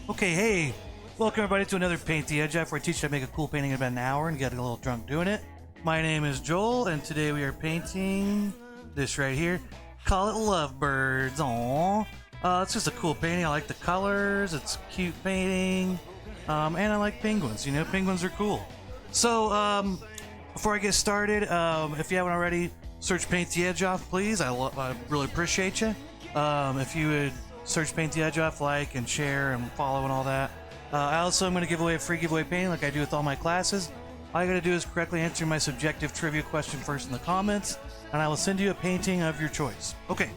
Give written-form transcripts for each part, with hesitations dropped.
Okay, hey, welcome everybody to another Paint the Edge Off, where I teach you how to make a cool painting in about an hour and get a little drunk doing it. My name is Joel, and today we are painting this right here. Call it Lovebirds. Aww. It's just a cool painting. I like the colors. It's a cute painting. And I like penguins. You know, penguins are cool. So, before I get started, if you haven't already, search Paint the Edge Off, please. I really appreciate you. If you would search Paint the Edge Off, like and share and follow and all that. I also am going to give away a free giveaway painting like I do with all my classes. All you got to do is correctly answer my subjective trivia question first in the comments, and I will send you a painting of your choice. Okay,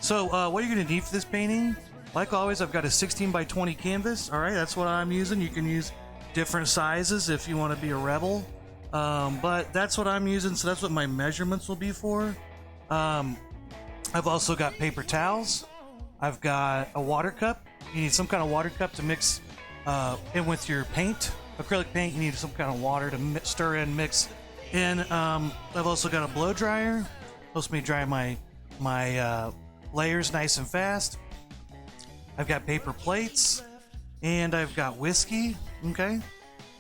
so what are you going to need for this painting? Like always, I've got a 16 by 20 canvas. All right, that's what I'm using. You can use different sizes if you want to be a rebel, but that's what I'm using, so that's what my measurements will be for. I've also got paper towels. I've got a water cup. You need some kind of water cup to mix in with your paint. Acrylic paint, you need some kind of water to stir in, mix in. I've also got a blow dryer. Helps me dry my layers nice and fast. I've got paper plates, and I've got whiskey. Okay.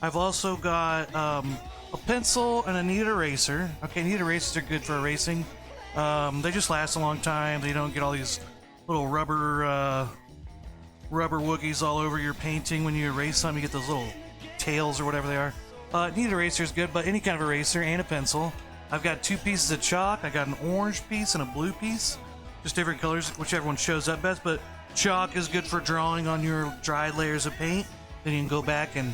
I've also got a pencil and a kneaded eraser. Okay, kneaded erasers are good for erasing. They just last a long time. They don't get all these little rubber woogies all over your painting when you erase them. You get those little tails or whatever they are. Kneaded eraser is good, but any kind of eraser and a pencil. I've got 2 pieces of chalk. I got an orange piece and a blue piece. Just different colors, whichever one shows up best, but chalk is good for drawing on your dried layers of paint. Then you can go back and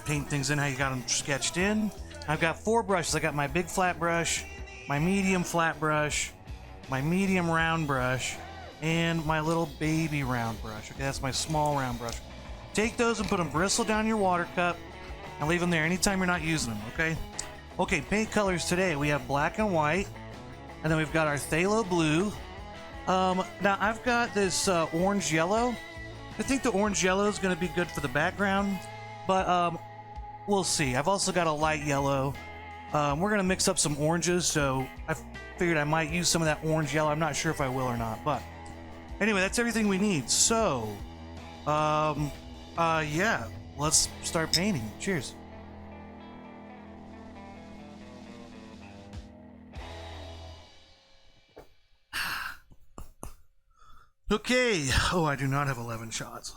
paint things in how you got them sketched in. I've got 4 brushes. I got my big flat brush, my medium flat brush, my medium round brush, and my little baby round brush. Okay, that's my small round brush. Take those and put them bristle down your water cup and leave them there anytime you're not using them, okay? Okay, paint colors today. We have black and white, and then we've got our phthalo blue. Now I've got this orange yellow. I think the orange yellow is going to be good for the background, but we'll see. I've also got a light yellow. We're going to mix up some oranges, so I figured I might use some of that orange yellow. I'm not sure if I will or not, but anyway, that's everything we need. So, yeah, let's start painting. Cheers. Okay. Oh, I do not have 11 shots.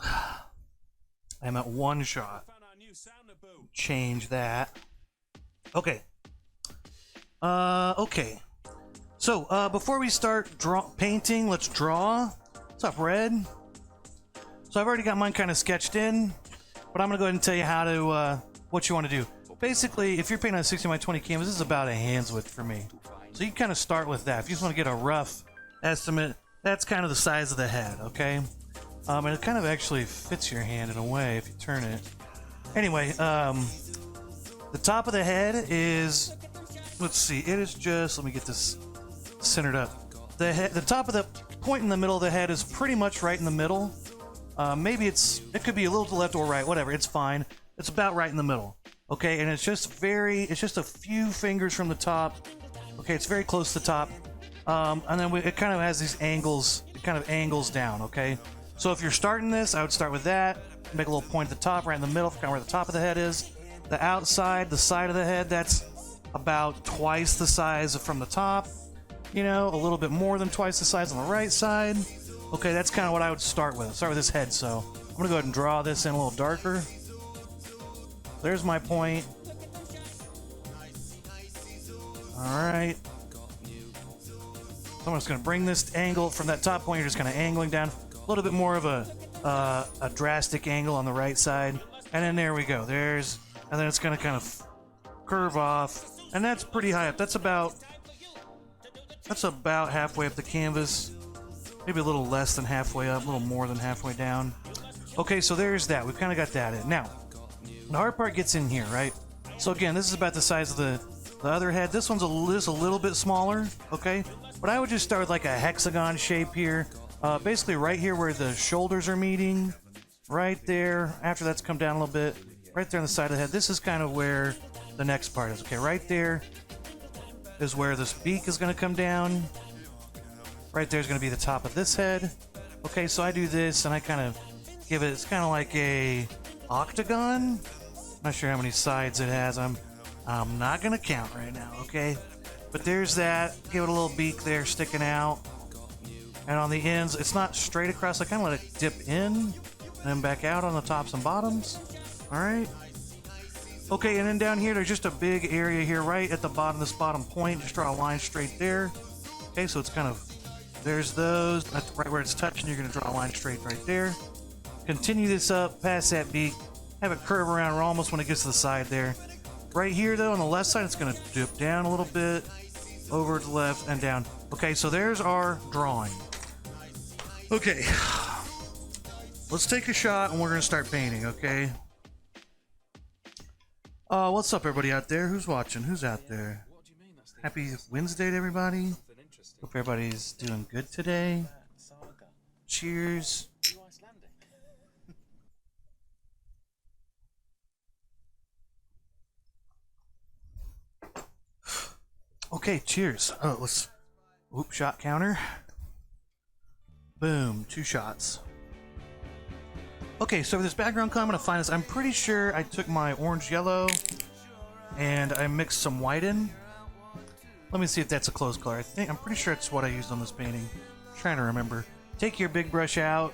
I'm at 1 shot. Change that. Okay. Okay. So, before we start painting, let's draw. What's up, Red? So I've already got mine kind of sketched in, but I'm going to go ahead and tell you how to, what you want to do. Basically, if you're painting on a 16 by 20 canvas, this is about a hand's width for me. So you kind of start with that. If you just want to get a rough estimate, that's kind of the size of the head, okay? And it kind of actually fits your hand in a way if you turn it. Anyway, the top of the head is, let's see, it is just, let me get this centered up. The top of the point in the middle of the head is pretty much right in the middle. Maybe it could be a little to the left or right, whatever, it's fine. It's about right in the middle, okay? And it's just a few fingers from the top. Okay, it's very close to the top. And then it kind of has these angles, it kind of angles down, okay? So if you're starting this, I would start with that, make a little point at the top, right in the middle, kind of where the top of the head is. The outside, the side of the head, that's about twice the size from the top. You know, a little bit more than twice the size on the right side. Okay, that's kind of what I would start with. Start with this head, so I'm going to go ahead and draw this in a little darker. There's my point. Alright. So I'm just going to bring this angle from that top point. You're just kind of angling down. A little bit more of a drastic angle on the right side. And then there we go. And then it's going to kind of curve off. And that's pretty high up. That's about halfway up the canvas. Maybe a little less than halfway up, a little more than halfway down. Okay, so there's that. We've kind of got that in. Now, the hard part gets in here, right? So again, this is about the size of the other head. This one's just a little bit smaller, okay? But I would just start with like a hexagon shape here. Basically right here where the shoulders are meeting. Right there. After that's come down a little bit. Right there on the side of the head. This is kind of where the next part is. Okay, right there is where this beak is going to come down. Right there is going to be the top of this head. Okay, so I do this and I kind of give it, it's kind of like a octagon. Not sure how many sides it has. I'm not gonna count right now, okay? But there's that. Give it a little beak there sticking out. And on the ends, it's not straight across. I kind of let it dip in and then back out on the tops and bottoms. All right. Okay, and then down here, there's just a big area here right at the bottom, this bottom point. Just draw a line straight there. Okay, so it's kind of, there's those. That's right where it's touching. You're going to draw a line straight right there. Continue this up past that beak. Have it curve around almost when it gets to the side there. Right here, though, on the left side, it's going to dip down a little bit. Over to the left and down. Okay, so there's our drawing. Okay, let's take a shot and we're gonna start painting, okay? What's up everybody out there? Who's watching? Who's out there? Happy Wednesday to everybody. Hope everybody's doing good today. Cheers. Okay, cheers. Oh, let's... Oop, shot counter. Boom, 2 shots. Okay, so for this background color, I'm going to find this. I'm pretty sure I took my orange yellow and I mixed some white in. Let me see if that's a close color. I'm pretty sure it's what I used on this painting. I'm trying to remember. Take your big brush out.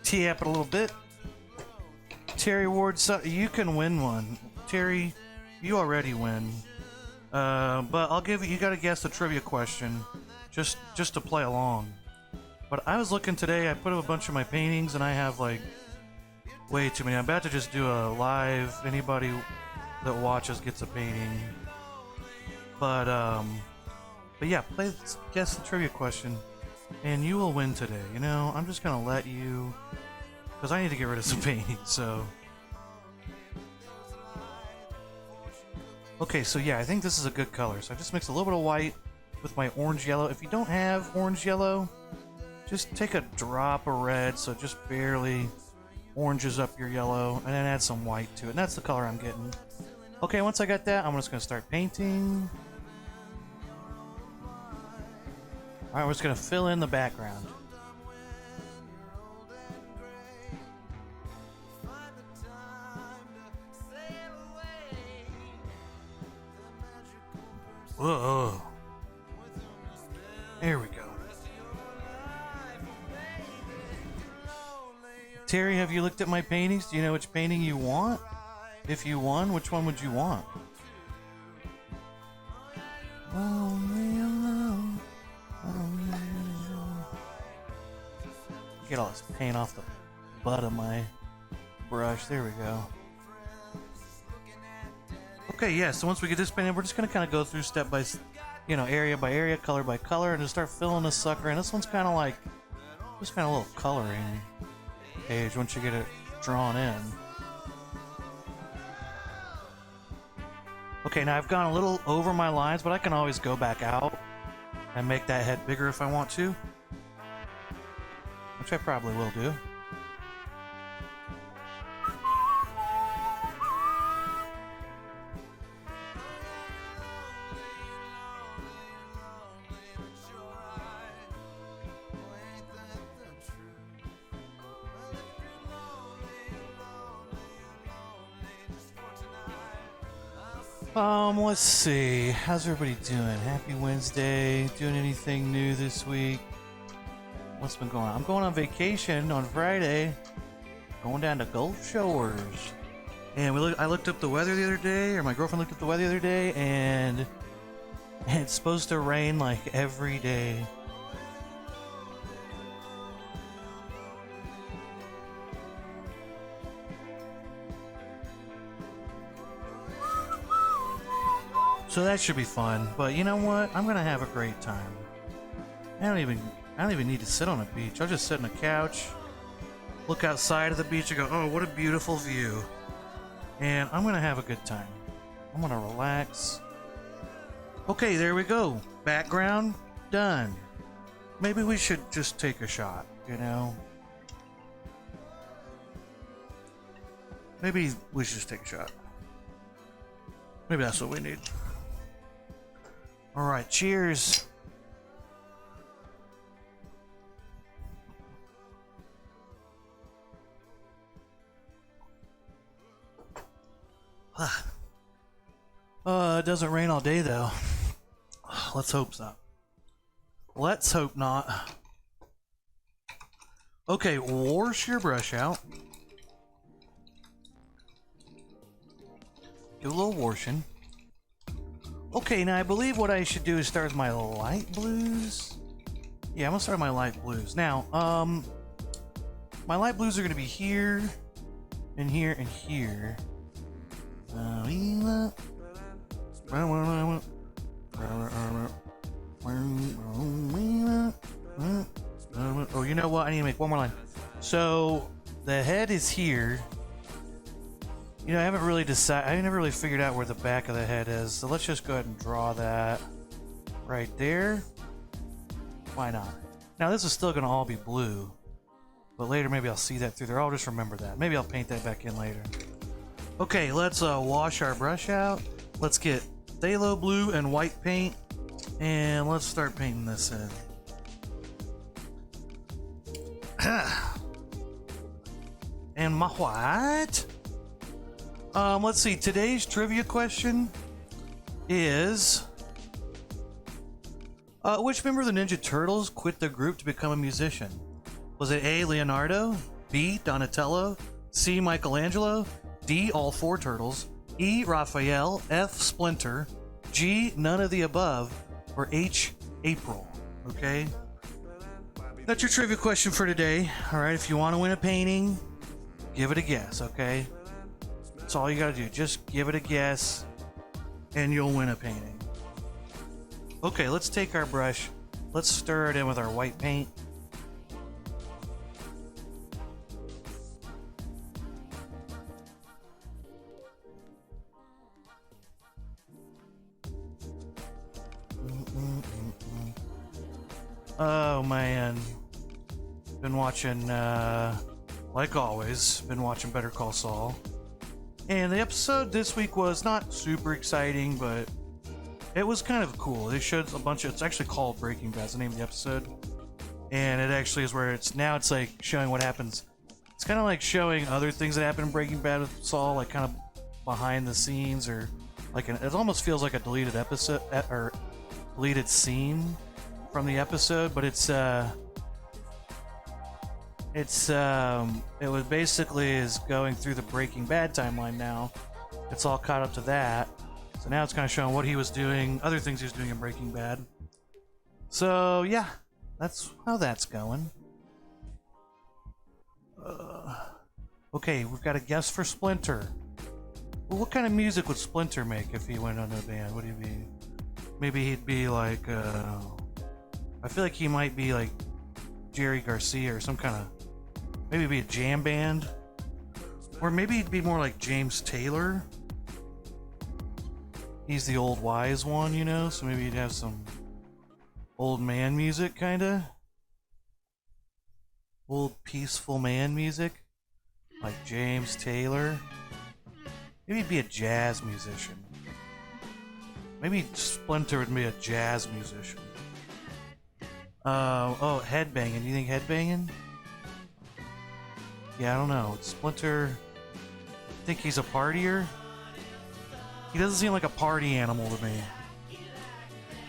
Tee up it a little bit. Terry Ward, you can win one. Terry, you already win. But I'll give you got to guess the trivia question just to play along. But I was looking today, I put up a bunch of my paintings and I have like way too many. I'm about to just do a live, anybody that watches gets a painting. But yeah, guess the trivia question and you will win today. You know, I'm just gonna let you, because I need to get rid of some paintings, so. Okay, so yeah, I think this is a good color. So I just mixed a little bit of white with my orange yellow. If you don't have orange yellow, just take a drop of red, so it just barely oranges up your yellow, and then add some white to it. And that's the color I'm getting. Okay, once I got that, I'm just going to start painting. Alright, we're just going to fill in the background. Whoa. There we go. Terry, have you looked at my paintings? Do you know which painting you want? If you won, which one would you want? Get all this paint off the butt of my brush. There we go. Okay, yeah, so once we get this painted, we're just going to kind of go through step by, area by area, color by color, and just start filling this sucker. And this one's kind of like, just kind of a little coloring page once you get it drawn in. Okay, now I've gone a little over my lines, but I can always go back out and make that head bigger if I want to, which I probably will do. Let's see. How's everybody doing? Happy Wednesday. Doing anything new this week? What's been going on? I'm going on vacation on Friday. Going down to Gulf Shores. And I looked up the weather the other day, or my girlfriend looked up the weather the other day, and it's supposed to rain like every day. So that should be fun, but you know what? I'm gonna have a great time. I don't even need to sit on a beach. I'll just sit on a couch, look outside of the beach and go, oh, what a beautiful view. And I'm gonna have a good time. I'm gonna relax. Okay, there we go. Background done. Maybe we should just take a shot, you know? Maybe we should just take a shot. Maybe that's what we need. Alright, cheers. It doesn't rain all day though. Let's hope so. Let's hope not. Okay, wash your brush out. Do a little washing. Okay, now I believe what I should do is start with my light blues. Yeah, I'm gonna start with my light blues. Now, my light blues are gonna be here, and here, and here. Oh, you know what? I need to make one more line. So, the head is here. You know, I haven't really decided. I never really figured out where the back of the head is. So let's just go ahead and draw that right there. Why not? Now this is still going to all be blue, but later maybe I'll see that through there. I'll just remember that. Maybe I'll paint that back in later. Okay, let's wash our brush out. Let's get phthalo blue and white paint, and let's start painting this in. And my white. Let's see. Today's trivia question is: which member of the Ninja Turtles quit the group to become a musician? Was it A. Leonardo, B. Donatello, C. Michelangelo, D. All four turtles, E. Raphael, F. Splinter, G. None of the above, or H. April? Okay. That's your trivia question for today. All right. If you want to win a painting, give it a guess. Okay. That's all you gotta do. Just give it a guess and you'll win a painting. Okay, let's take our brush. Let's stir it in with our white paint. Oh man. Been watching, like always, been watching Better Call Saul. And the episode this week was not super exciting, but it was kind of cool. They showed a bunch of, it's actually called Breaking Bad, the name of the episode. And it actually is where it's like showing what happens. It's kind of like showing other things that happen in Breaking Bad with Saul, like kind of behind the scenes, or like it almost feels like a deleted episode or deleted scene from the episode, but it was basically is going through the Breaking Bad timeline now. It's all caught up to that. So now it's kind of showing what he was doing, other things he was doing in Breaking Bad. So yeah, that's how that's going. Okay, we've got a guess for Splinter. Well, what kind of music would Splinter make if he went on a band? Would he be? Maybe he'd be like, I feel like he might be like Jerry Garcia or some kind of, maybe be a jam band, or maybe he'd be more like James Taylor. He's the old wise one, you know, so maybe he'd have some old man music, kind of old peaceful man music like James Taylor. Maybe he'd be a jazz musician. Maybe Splinter would be a jazz musician. Oh, headbanging. Do you think headbanging? Yeah, I don't know. Splinter, think he's a partier? He doesn't seem like a party animal to me.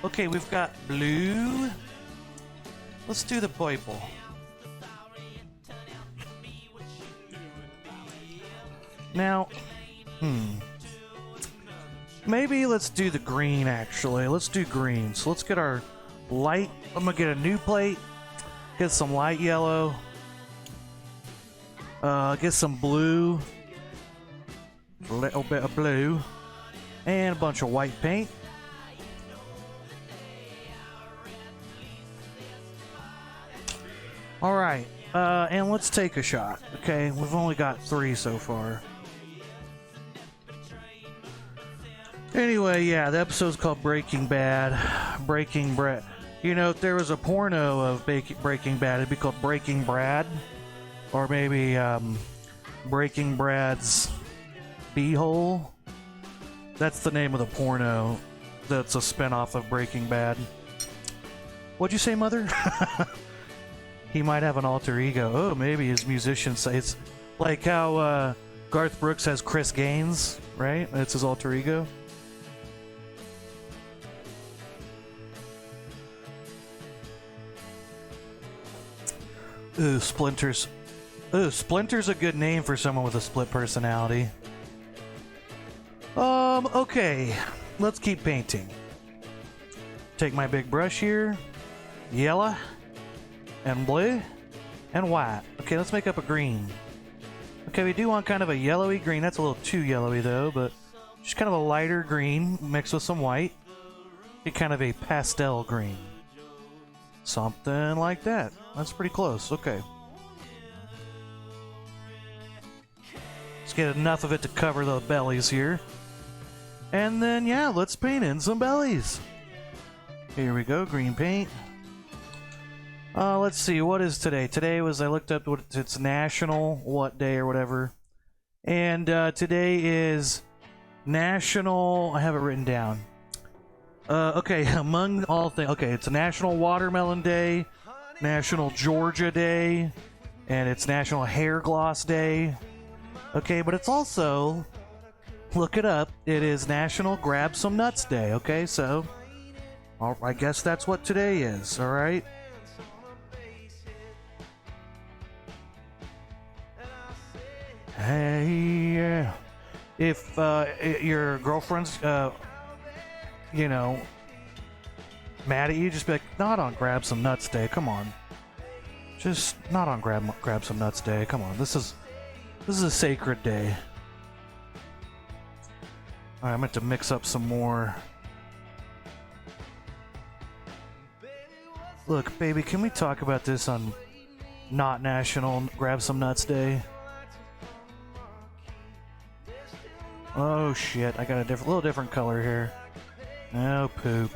Okay, we've got blue. Let's do the purple. Now, maybe let's do the green, actually. Let's do green. So let's get our light. I'm gonna get a new plate. Get some light yellow. Get some blue. A little bit of blue. And a bunch of white paint. Alright, and let's take a shot. Okay, we've only got 3 so far. Anyway, yeah, the episode's called Breaking Bad. Breaking Bread. You know, if there was a porno of Breaking Bad, it'd be called Breaking Brad. Or maybe, Breaking Brad's Beehole. That's the name of the porno that's a spinoff of Breaking Bad. What'd you say, Mother? He might have an alter ego. Oh, maybe his musician say it's like how Garth Brooks has Chris Gaines, right? That's his alter ego. Ooh, Splinters. Ooh, Splinter's a good name for someone with a split personality. Okay. Let's keep painting. Take my big brush here. Yellow. And blue. And white. Okay, let's make up a green. Okay, we do want kind of a yellowy green. That's a little too yellowy though, but just kind of a lighter green mixed with some white. Get kind of a pastel green. Something like that. That's pretty close. Okay. Let's get enough of it to cover the bellies here. And then, yeah, let's paint in some bellies. Here we go, green paint. Let's see, what is today? Today was, I looked up what it's National what day or whatever. And today is National, I have it written down. Okay, among all things, okay, it's a National Watermelon Day, National Georgia Day, and it's National Hair Gloss Day. Okay, but it's also, look it up, it is National Grab Some Nuts Day, okay? So, I guess that's what today is, alright? Hey, if your girlfriend's, you know, mad at you, just be like, not on Grab Some Nuts Day, come on. Just not on Grab Some Nuts Day, come on, this is a sacred day. Alright, I'm going to mix up some more. Look, baby, can we talk about this on not National Grab Some Nuts Day? Oh shit, I got a little different color here. Oh poop.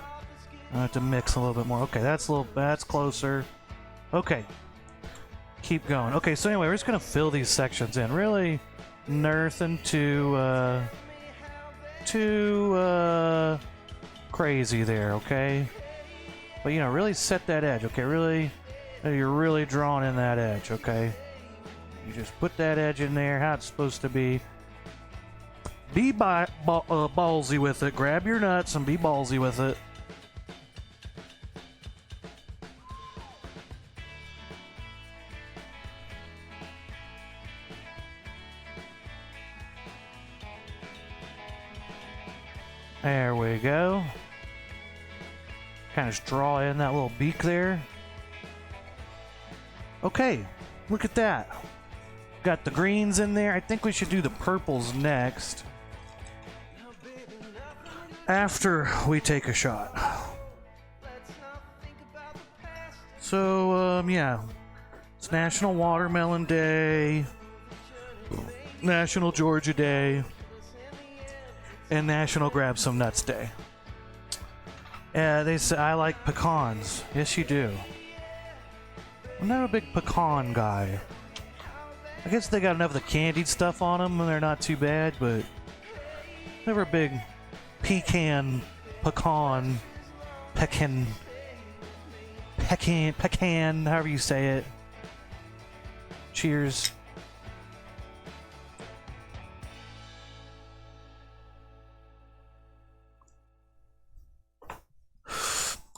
I have to mix a little bit more. Okay, that's closer. Okay. Keep going. Okay, so anyway, we're just gonna fill these sections in. Really nothing too crazy there, okay? But you know, really set that edge, okay? Really, you're really drawing in that edge, okay? You just put that edge in there, how it's supposed to be. Be ballsy with it. Grab your nuts and be ballsy with it. There we go. Kind of just draw in that little beak there. Okay, look at that. Got the greens in there. I think we should do the purples next. After we take a shot. So, yeah. It's National Watermelon Day, National Georgia Day, and National Grab Some Nuts Day. They say I like pecans. Yes, you do. I'm not a big pecan guy. I guess they got enough of the candied stuff on them and they're not too bad, but never a big pecan, however you say it. Cheers.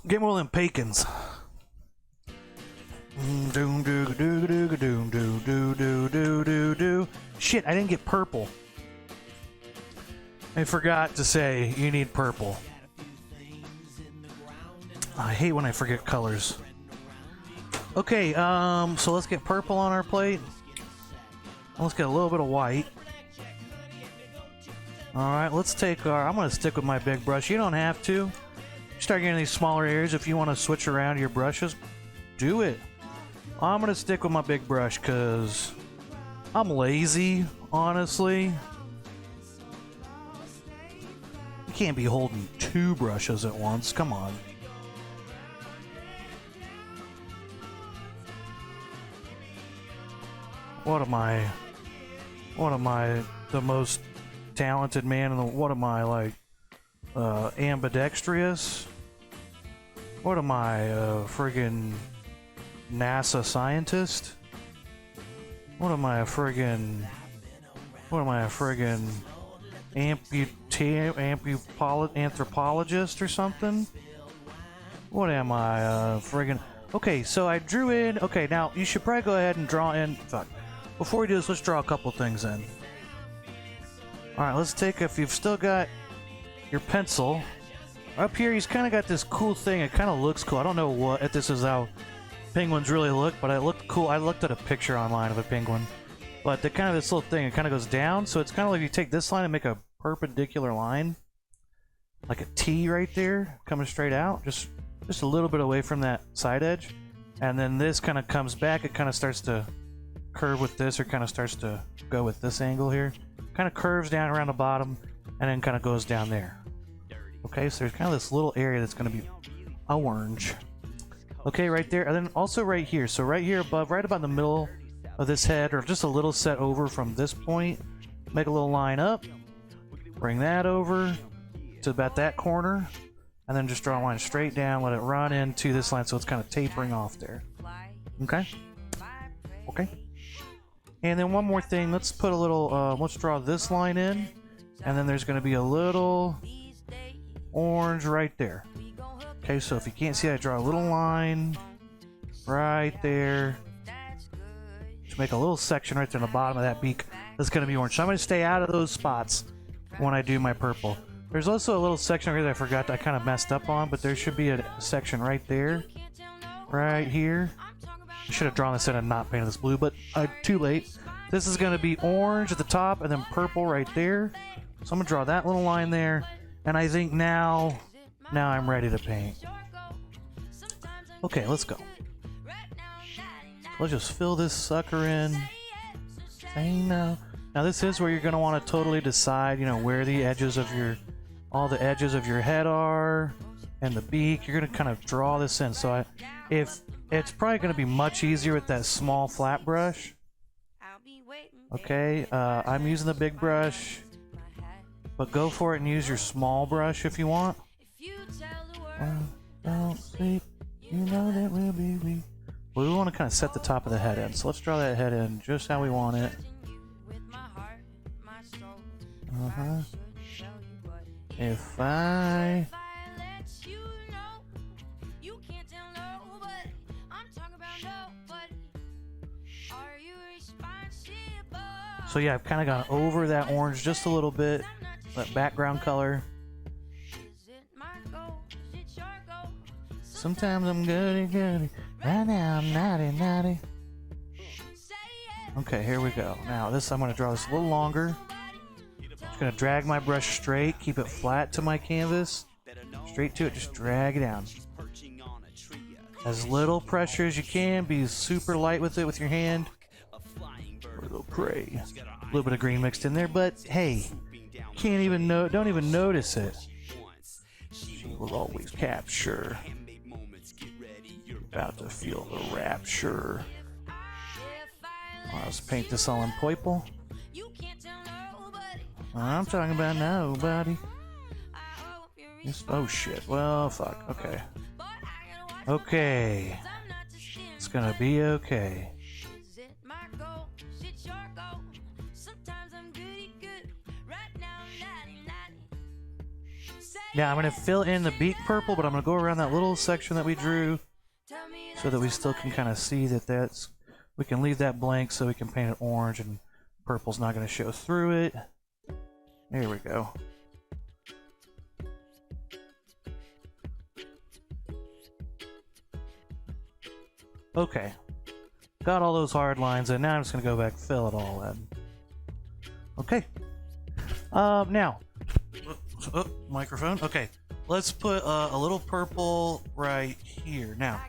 Get more than pecans. Shit, I didn't get purple. I forgot to say you need purple. I hate when I forget colors. Okay, so let's get purple on our plate. Let's get a little bit of white. Alright, let's take our... I'm going to stick with my big brush. You don't have to. Start getting these smaller areas. If you want to switch around your brushes, do it. I'm going to stick with my big brush because I'm lazy, honestly. You can't be holding two brushes at once. Come on. What am I, the most talented man in the... What am I, like, ambidextrous? What am I, friggin' NASA scientist? What am I, a friggin'... What am I, a friggin' anthropologist or something? What am I, friggin'... Okay, so I drew in... Okay, now, you should probably go ahead and draw in... Fuck. Before we do this, let's draw a couple things in. Alright, let's take... If you've still got your pencil... Up here, he's kind of got this cool thing. It kind of looks cool. I don't know what if this is how penguins really look, but it looked cool. I looked at a picture online of a penguin. But the kind of this little thing, it kind of goes down. So it's kind of like you take this line and make a perpendicular line. Like a T right there, coming straight out. Just a little bit away from that side edge. And then this kind of comes back. It kind of starts to curve with this, or kind of starts to go with this angle here. Kind of curves down around the bottom, and then kind of goes down there. Okay, so there's kind of this little area that's going to be orange. Okay, right there. And then also right here. So right here above, right about the middle of this head, or just a little set over from this point. Make a little line up. Bring that over to about that corner. And then just draw a line straight down. Let it run into this line so it's kind of tapering off there. Okay? Okay. And then one more thing. Let's put a little, let's draw this line in. And then there's going to be a little... orange right there. Okay, so if you can't see, I draw a little line right there to make a little section right there on the bottom of that beak that's going to be orange. So I'm going to stay out of those spots when I do my purple. There's also a little section right here that I forgot that I kind of messed up on, but there should be a section right there, right here. I should have drawn this in and not painted this blue, but too late. This is going to be orange at the top and then purple right there. So I'm going to draw that little line there. And I think now I'm ready to paint. Okay, let's go. Let's just fill this sucker in. Now this is where you're going to want to totally decide, you know, where the edges of all the edges of your head are, and the beak. You're going to kind of draw this in. So if it's probably going to be much easier with that small flat brush. Okay, I'm using the big brush. But go for it and use your small brush if you want. Don't sleep, you know that we'll be weak. Well, we want to kind of set the top of the head in. So let's draw that head in just how we want it. If I... So yeah, I've kind of gone over that orange just a little bit. That background color. Sometimes I'm goody. Right now I'm naughty. Okay, here we go. Now this, I'm going to draw this a little longer. Just going to drag my brush straight, keep it flat to my canvas. Straight to it, just drag it down. As little pressure as you can, be super light with it with your hand. Or a little gray. A little bit of green mixed in there, but hey, don't even notice it. She will always capture. About to feel the rapture. Let's paint this all in purple. I'm talking about nobody. Oh shit. Well, fuck. Okay. Okay. It's gonna be okay. Now I'm going to fill in the beak purple, but I'm going to go around that little section that we drew so that we still can kind of see that we can leave that blank so we can paint it orange and purple's not going to show through it. There we go. Okay. Got all those hard lines in. Now I'm just going to go back and fill it all in. Okay. Now... microphone. Okay, let's put a little purple right here. Now,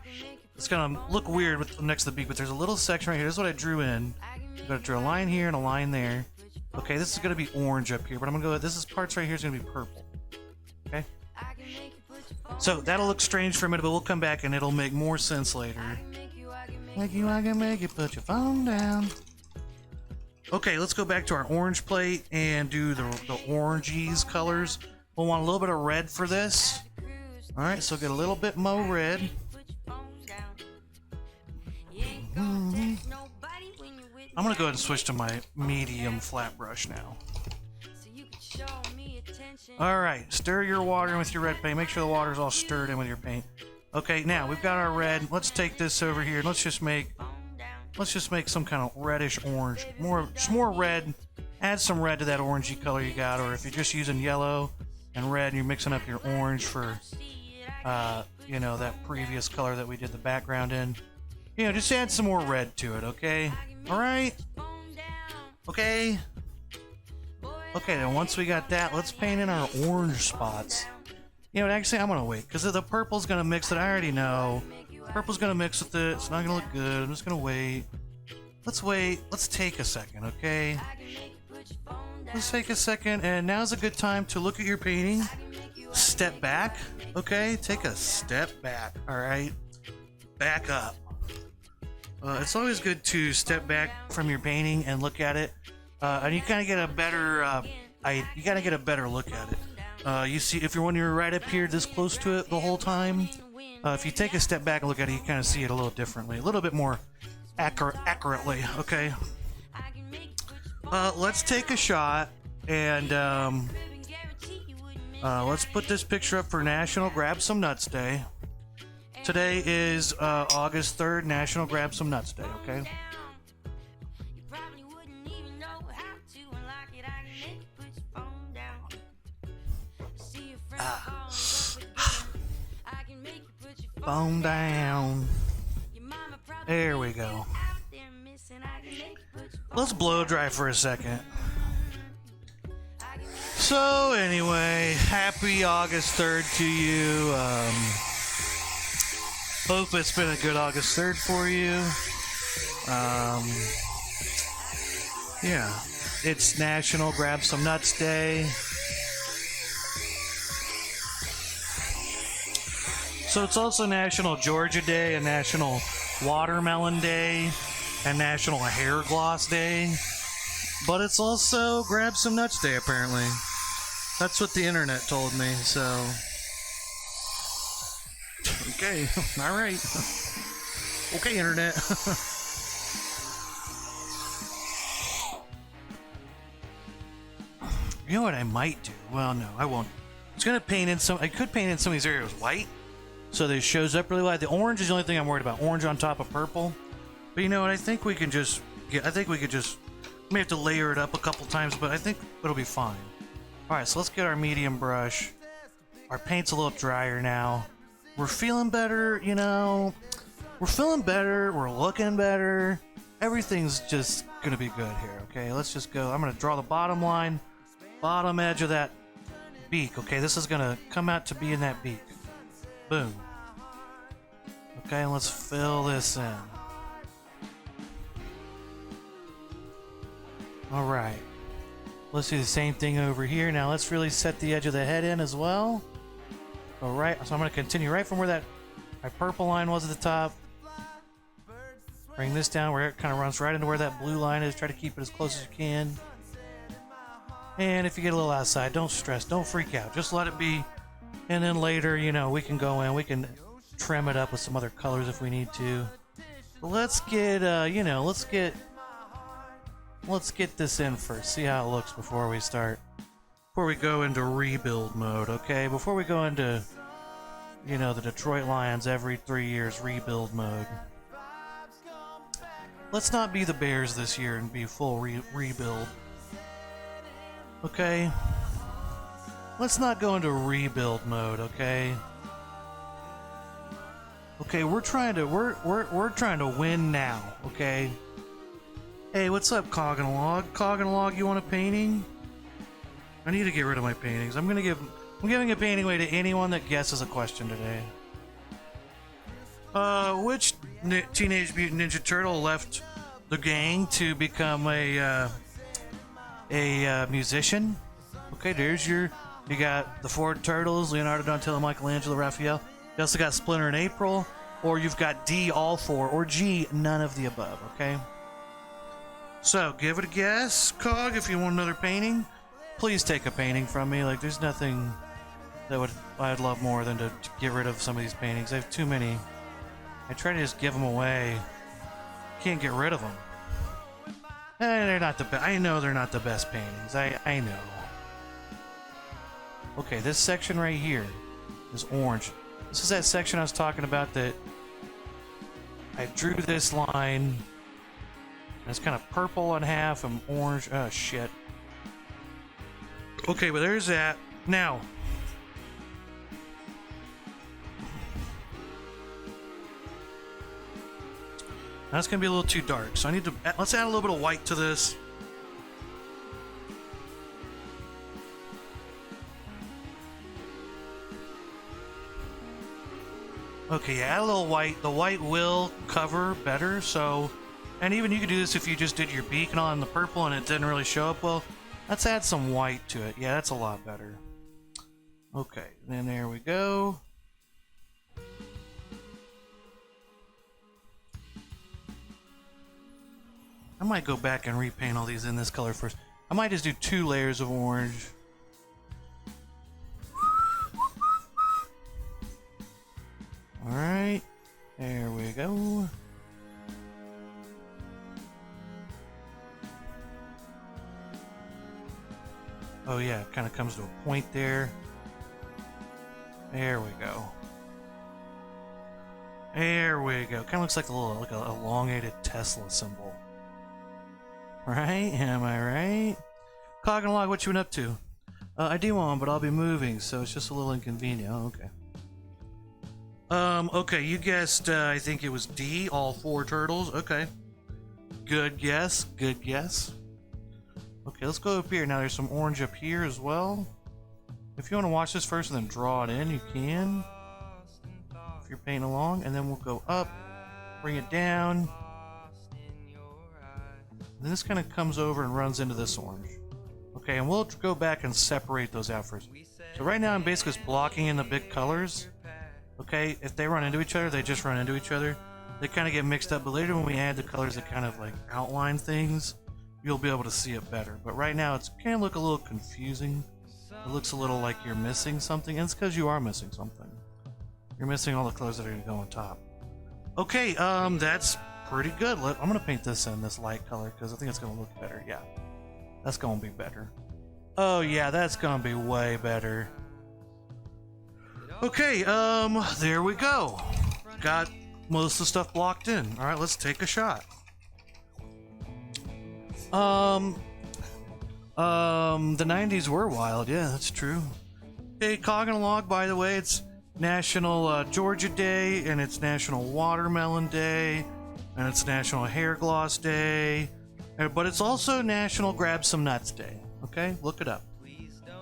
it's gonna look weird with next to the beak, but there's a little section right here. This is what I drew in. I'm gonna draw a line here and a line there. Okay, this is gonna be orange up here, but I'm gonna go. This is parts right here is gonna be purple. Okay. So that'll look strange for a minute, but we'll come back and it'll make more sense later. Make you, I can make you put your phone down. Okay, let's go back to our orange plate and do the oranges colors. We'll want a little bit of red for this. Alright, so get a little bit more red. I'm gonna go ahead and switch to my medium flat brush now. Alright, stir your water in with your red paint. Make sure the water's all stirred in with your paint. Okay, now we've got our red. Let's take this over here. Let's just make some kind of reddish orange. Just more red. Add some red to that orangey color you got, or if you're just using yellow and red and you're mixing up your orange for you know, that previous color that we did the background in. You know, just add some more red to it, okay? Alright? Okay? Okay, then once we got that, let's paint in our orange spots. You know, actually, I'm gonna wait, because the purple's gonna mix it. I already know. Purple's gonna mix with it. It's not gonna look good. I'm just gonna wait. Let's wait. Let's take a second, okay? Let's take a second, and now's a good time to look at your painting. Step back, okay? Take a step back, alright? Back up. It's always good to step back from your painting and look at it, and you kind of get a better, you gotta get a better look at it. You see, when you're right up here this close to it the whole time, if you take a step back and look at it, you kind of see it a little differently, a little bit more accurately, okay? Let's take a shot, and let's put this picture up for National Grab Some Nuts Day. Today is August 3rd, National Grab Some Nuts Day, okay? Phone down. There we go. Let's blow dry for a second. So anyway, happy August 3rd to you. Hope it's been a good August 3rd for you. Yeah, it's National Grab Some Nuts Day. So it's also National Georgia Day, and National Watermelon Day, and National Hair Gloss Day. But it's also Grab Some Nuts Day, apparently. That's what the internet told me, so... Okay, alright. Okay, internet. You know what I might do? Well, no, I won't. I could paint in some of these areas white, so that it shows up really light. The orange is the only thing I'm worried about. Orange on top of purple. But you know what? I think we can just we may have to layer it up a couple times, but I think it'll be fine. Alright, so let's get our medium brush. Our paint's a little drier now. We're feeling better, you know. We're feeling better. We're looking better. Everything's just gonna be good here, okay? Let's just go. I'm gonna draw the bottom line, bottom edge of that beak, okay? This is gonna come out to be in that beak. Boom. Okay, and let's fill this in. Alright. Let's do the same thing over here. Now let's really set the edge of the head in as well. Alright, so I'm going to continue right from where my purple line was at the top. Bring this down where it kind of runs right into where that blue line is. Try to keep it as close as you can. And if you get a little outside, don't stress, don't freak out. Just let it be. And then later, you know, we can go in, we can trim it up with some other colors if we need to. But let's get, let's get this in first. See how it looks before we go into rebuild mode, okay? Before we go into, you know, the Detroit Lions every 3 years rebuild mode. Let's not be the Bears this year and be full rebuild. Okay? Let's not go into rebuild mode, okay? Okay, we're trying to win now, okay? Hey, what's up, Cog and Log? Cog and Log, you want a painting? I need to get rid of my paintings. I'm giving a painting away to anyone that guesses a question today. Which Teenage Mutant Ninja Turtle left the gang to become a musician? Okay, you got the Ford Turtles, Leonardo, Donatello, Michelangelo, Raphael. You also got Splinter and April, or you've got D, all four, or G, none of the above, okay? So, give it a guess, Cog, if you want another painting. Please take a painting from me. Like, there's nothing that I'd love more than to get rid of some of these paintings. I have too many. I try to just give them away. Can't get rid of them. They're not the best. I know they're not the best paintings. I know. Okay, this section right here is orange. This is that section I was talking about that I drew this line. And it's kind of purple on half and orange. Oh, shit. Okay, well, there's that. Now, that's going to be a little too dark, so I need to... Let's add a little bit of white to this. Okay, yeah, add a little white. The white will cover better, so... And even you could do this if you just did your beak and on the purple and it didn't really show up well. Let's add some white to it. Yeah, that's a lot better. Okay, then there we go. I might go back and repaint all these in this color first. I might just do 2 layers of orange. Alright, there we go. Oh yeah, it kind of comes to a point there. There we go. There we go. Kind of looks like a little, like a elongated Tesla symbol. Right? Am I right? Cog and Log, what you been up to? I do one, but I'll be moving, so it's just a little inconvenient. Oh, okay. Okay, you guessed, I think it was D, all 4 turtles. Okay. Good guess, good guess. Okay, let's go up here. Now there's some orange up here as well. If you want to watch this first and then draw it in, you can. If you're painting along, and then we'll go up, bring it down. And then this kind of comes over and runs into this orange. Okay, and we'll go back and separate those out first. So right now I'm basically just blocking in the big colors. Okay, if they run into each other, they just run into each other. They kind of get mixed up, but later when we add the colors that kind of like outline things, you'll be able to see it better. But right now it's can look a little confusing. It looks a little like you're missing something, and it's because you are missing something. You're missing all the colors that are going to go on top. Okay, that's pretty good. I'm going to paint this in this light color because I think it's going to look better. Yeah, that's going to be better. Oh yeah, that's going to be way better. Okay, there we go. Got most of the stuff blocked in. All right, let's take a shot. The 90s were wild. Yeah, that's true. Hey, Cog and Log, by the way, it's National Georgia Day, and it's National Watermelon Day, and it's National Hair Gloss Day, but it's also National Grab Some Nuts Day. Okay, look it up.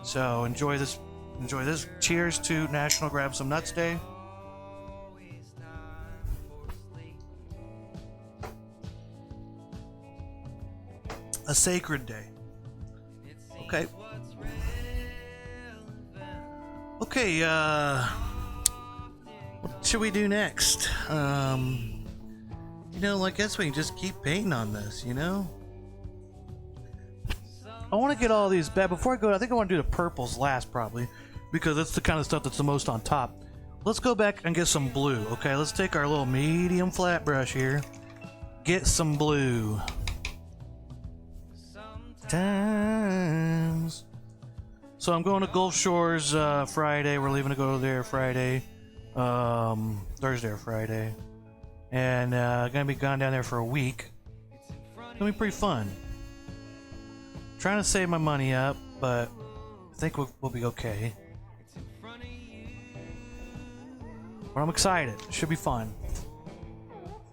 So enjoy this. Enjoy this. Cheers to National Grab Some Nuts Day. A sacred day. Okay. Okay, what should we do next? You know, I guess we can just keep painting on this, you know? I want to get all these back. Before I go, I think I want to do the purples last, probably, because that's the kind of stuff that's the most on top. Let's go back and get some blue, okay? Let's take our little medium flat brush here. Get some blue. Times. So I'm going to Gulf Shores Friday. We're leaving to go there Friday. Thursday or Friday. And gonna be gone down there for a week. It's gonna be pretty fun. Trying to save my money up, but I think we'll be okay. But I'm excited. It should be fun.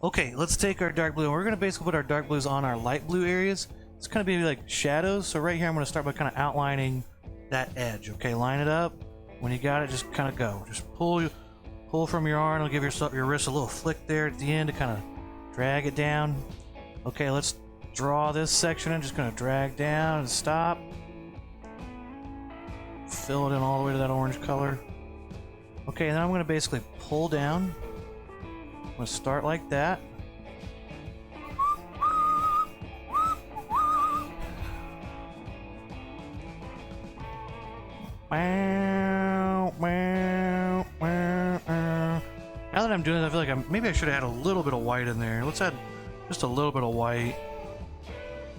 Okay, let's take our dark blue. We're gonna basically put our dark blues on our light blue areas. It's gonna be like shadows. So right here, I'm gonna start by kind of outlining that edge. Okay, line it up. When you got it, just kind of go. Just pull from your arm. It'll give your wrist a little flick there at the end to kind of drag it down. Okay, let's draw this section. I'm just gonna drag down and stop. Fill it in all the way to that orange color. Okay, and then I'm gonna basically pull down. I'm gonna start like that. Now that I'm doing it, I feel like maybe I should have had a little bit of white in there. Let's add just a little bit of white.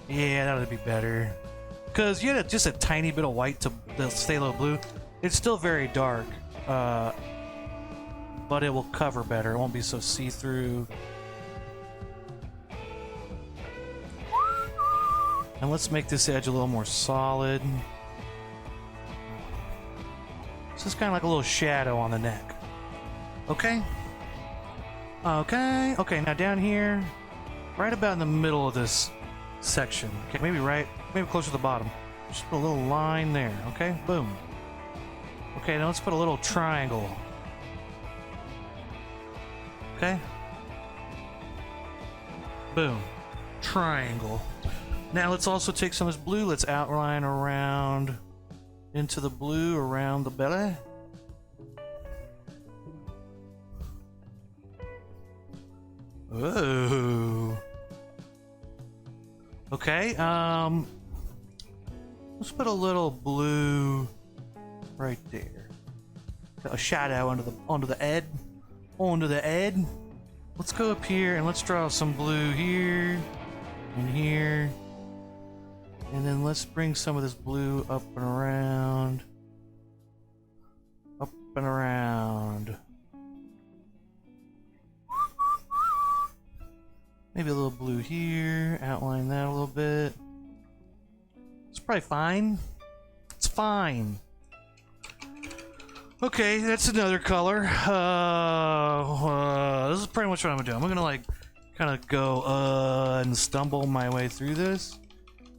Yeah, that would be better. Because you had just a tiny bit of white to the phthalo blue. It's still very dark, but it will cover better. It won't be so see-through. And let's make this edge a little more solid. It's just kind of like a little shadow on the neck. Okay? Okay, okay, now down here, right about in the middle of this section. Okay, maybe closer to the bottom. Just put a little line there, okay? Boom. Okay, now let's put a little triangle. Okay? Boom. Triangle. Now let's also take some of this blue, let's outline around into the blue around the belly. Ooh. Okay, let's put a little blue right there. A shadow onto the head. Onto the head. Let's go up here and let's draw some blue here and here. And then let's bring some of this blue up and around. Up and around. Maybe a little blue here. Outline that a little bit. It's probably fine. It's fine. Okay, that's another color. This is pretty much what I'm gonna do. I'm gonna like kind of go and stumble my way through this.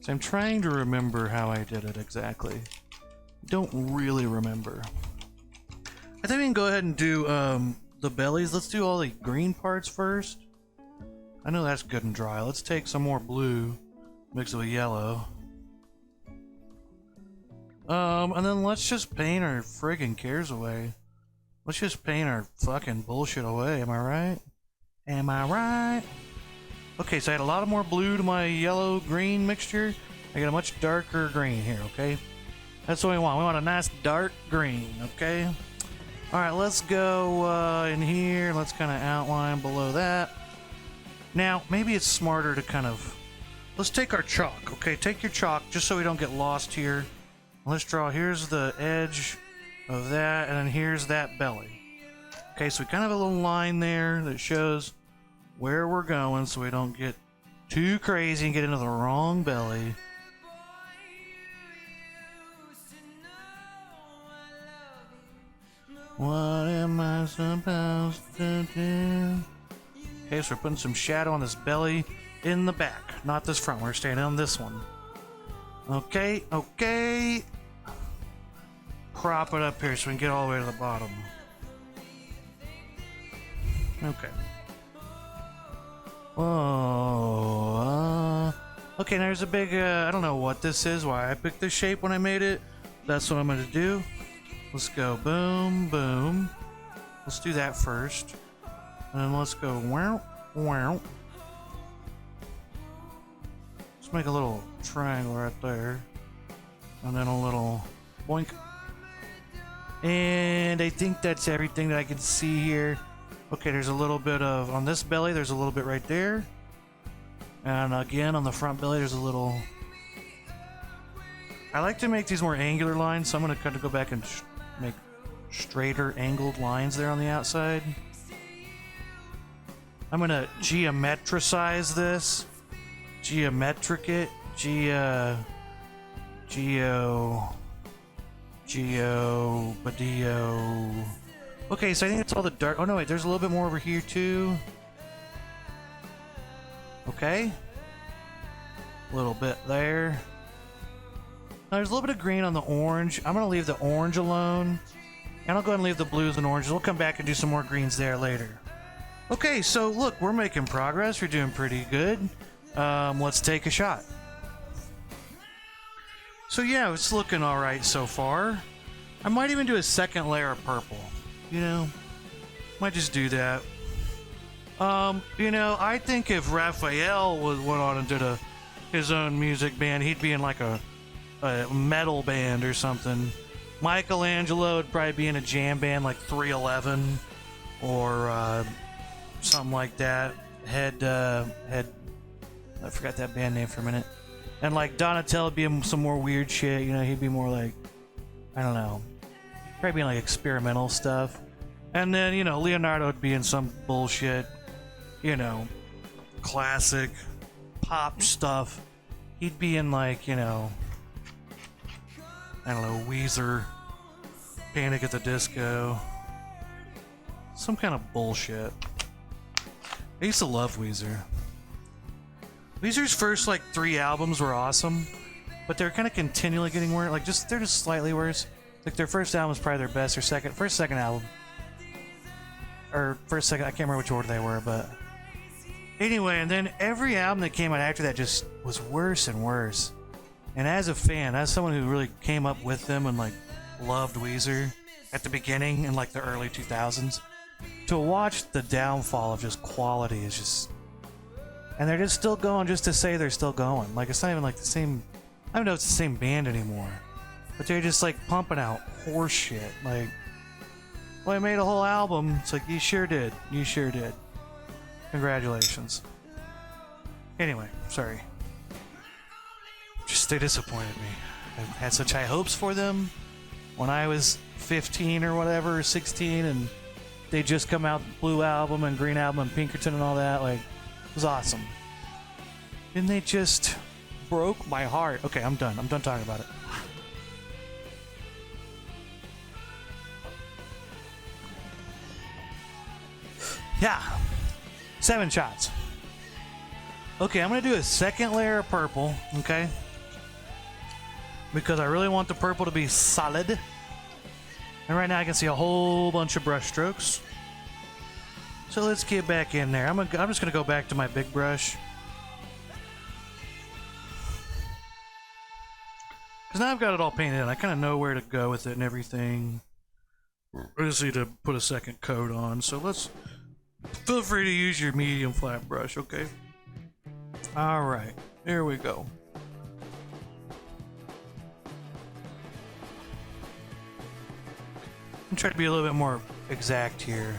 So I'm trying to remember how I did it exactly. Don't really remember. I think we can go ahead and do the bellies. Let's do all the green parts first. I know that's good and dry. Let's take some more blue, mix it with yellow. And then let's just paint our friggin' cares away. Let's just paint our fucking bullshit away, am I right? Am I right? Okay, so I had a lot of more blue to my yellow-green mixture. I got a much darker green here, okay? That's what we want. We want a nice dark green, okay? Alright, let's go in here. Let's kind of outline below that. Now, maybe it's smarter to kind of... Let's take our chalk, okay? Take your chalk, just so we don't get lost here. Let's draw, here's the edge of that, and then here's that belly. Okay, so we kind of have a little line there that shows where we're going so we don't get too crazy and get into the wrong belly. What am I supposed to do? Okay, so we're putting some shadow on this belly in the back, not this front. We're staying on this one. Okay, okay. Prop it up here so we can get all the way to the bottom. Okay. Oh, okay, there's a big, I don't know what this is, why I picked this shape when I made it. That's what I'm going to do. Let's go boom, boom. Let's do that first. And then let's go wow, wow. Let's make a little triangle right there. And then a little boink. And I think that's everything that I can see here. Okay, there's a little bit of, on this belly, there's a little bit right there. And again, on the front belly, there's a little... I like to make these more angular lines, so I'm going to kind of go back and make straighter angled lines there on the outside. I'm going to geometricize this. Geometric it. Badio. Okay, so I think it's all the dark. Oh no, wait, there's a little bit more over here too. Okay. A little bit there. Now, there's a little bit of green on the orange. I'm gonna leave the orange alone. And I'll go ahead and leave the blues and oranges. We'll come back and do some more greens there later. Okay, so look, we're making progress. We're doing pretty good. Let's take a shot. So yeah, it's looking alright so far. I might even do a second layer of purple. You know, might just do that. You know, I think if Raphael went on and did his own music band, he'd be in like a metal band or something. Michelangelo would probably be in a jam band like 311 or something like that. I forgot that band name for a minute. And like Donatello would be in some more weird shit, you know, he'd be more like, I don't know, probably being like experimental stuff. And then, you know, Leonardo would be in some bullshit, you know, classic pop stuff. He'd be in like, you know, I don't know, Weezer, Panic at the Disco, some kind of bullshit. I used to love Weezer. Weezer's first like 3 albums were awesome, but they're kind of continually getting worse. Like they're just slightly worse. Like their first album was probably their best, or second album, or first, second. I can't remember which order they were, but anyway. And then every album that came out after that just was worse and worse. And as a fan, as someone who really came up with them and like loved Weezer at the beginning in like the early 2000s, to watch the downfall of just quality is just. And they're just still going just to say they're still going. Like, it's not even like the same... I don't know if it's the same band anymore. But they're just, like, pumping out horse shit. Like, well, I made a whole album. It's like, you sure did. You sure did. Congratulations. Anyway, sorry. Just, they disappointed me. I had such high hopes for them when I was 15 or whatever, or 16, and they just come out with Blue Album and Green Album and Pinkerton and all that, like... was awesome. And they just broke my heart. Okay, I'm done talking about it. Yeah. 7 shots. Okay, I'm gonna do a second layer of purple, okay? Because I really want the purple to be solid. And right now I can see a whole bunch of brush strokes. So let's get back in there. I'm just going to go back to my big brush. Because now I've got it all painted in. I kind of know where to go with it and everything. I just need to put a second coat on. So let's... Feel free to use your medium flat brush, okay? Alright. There we go. I'm trying to be a little bit more exact here.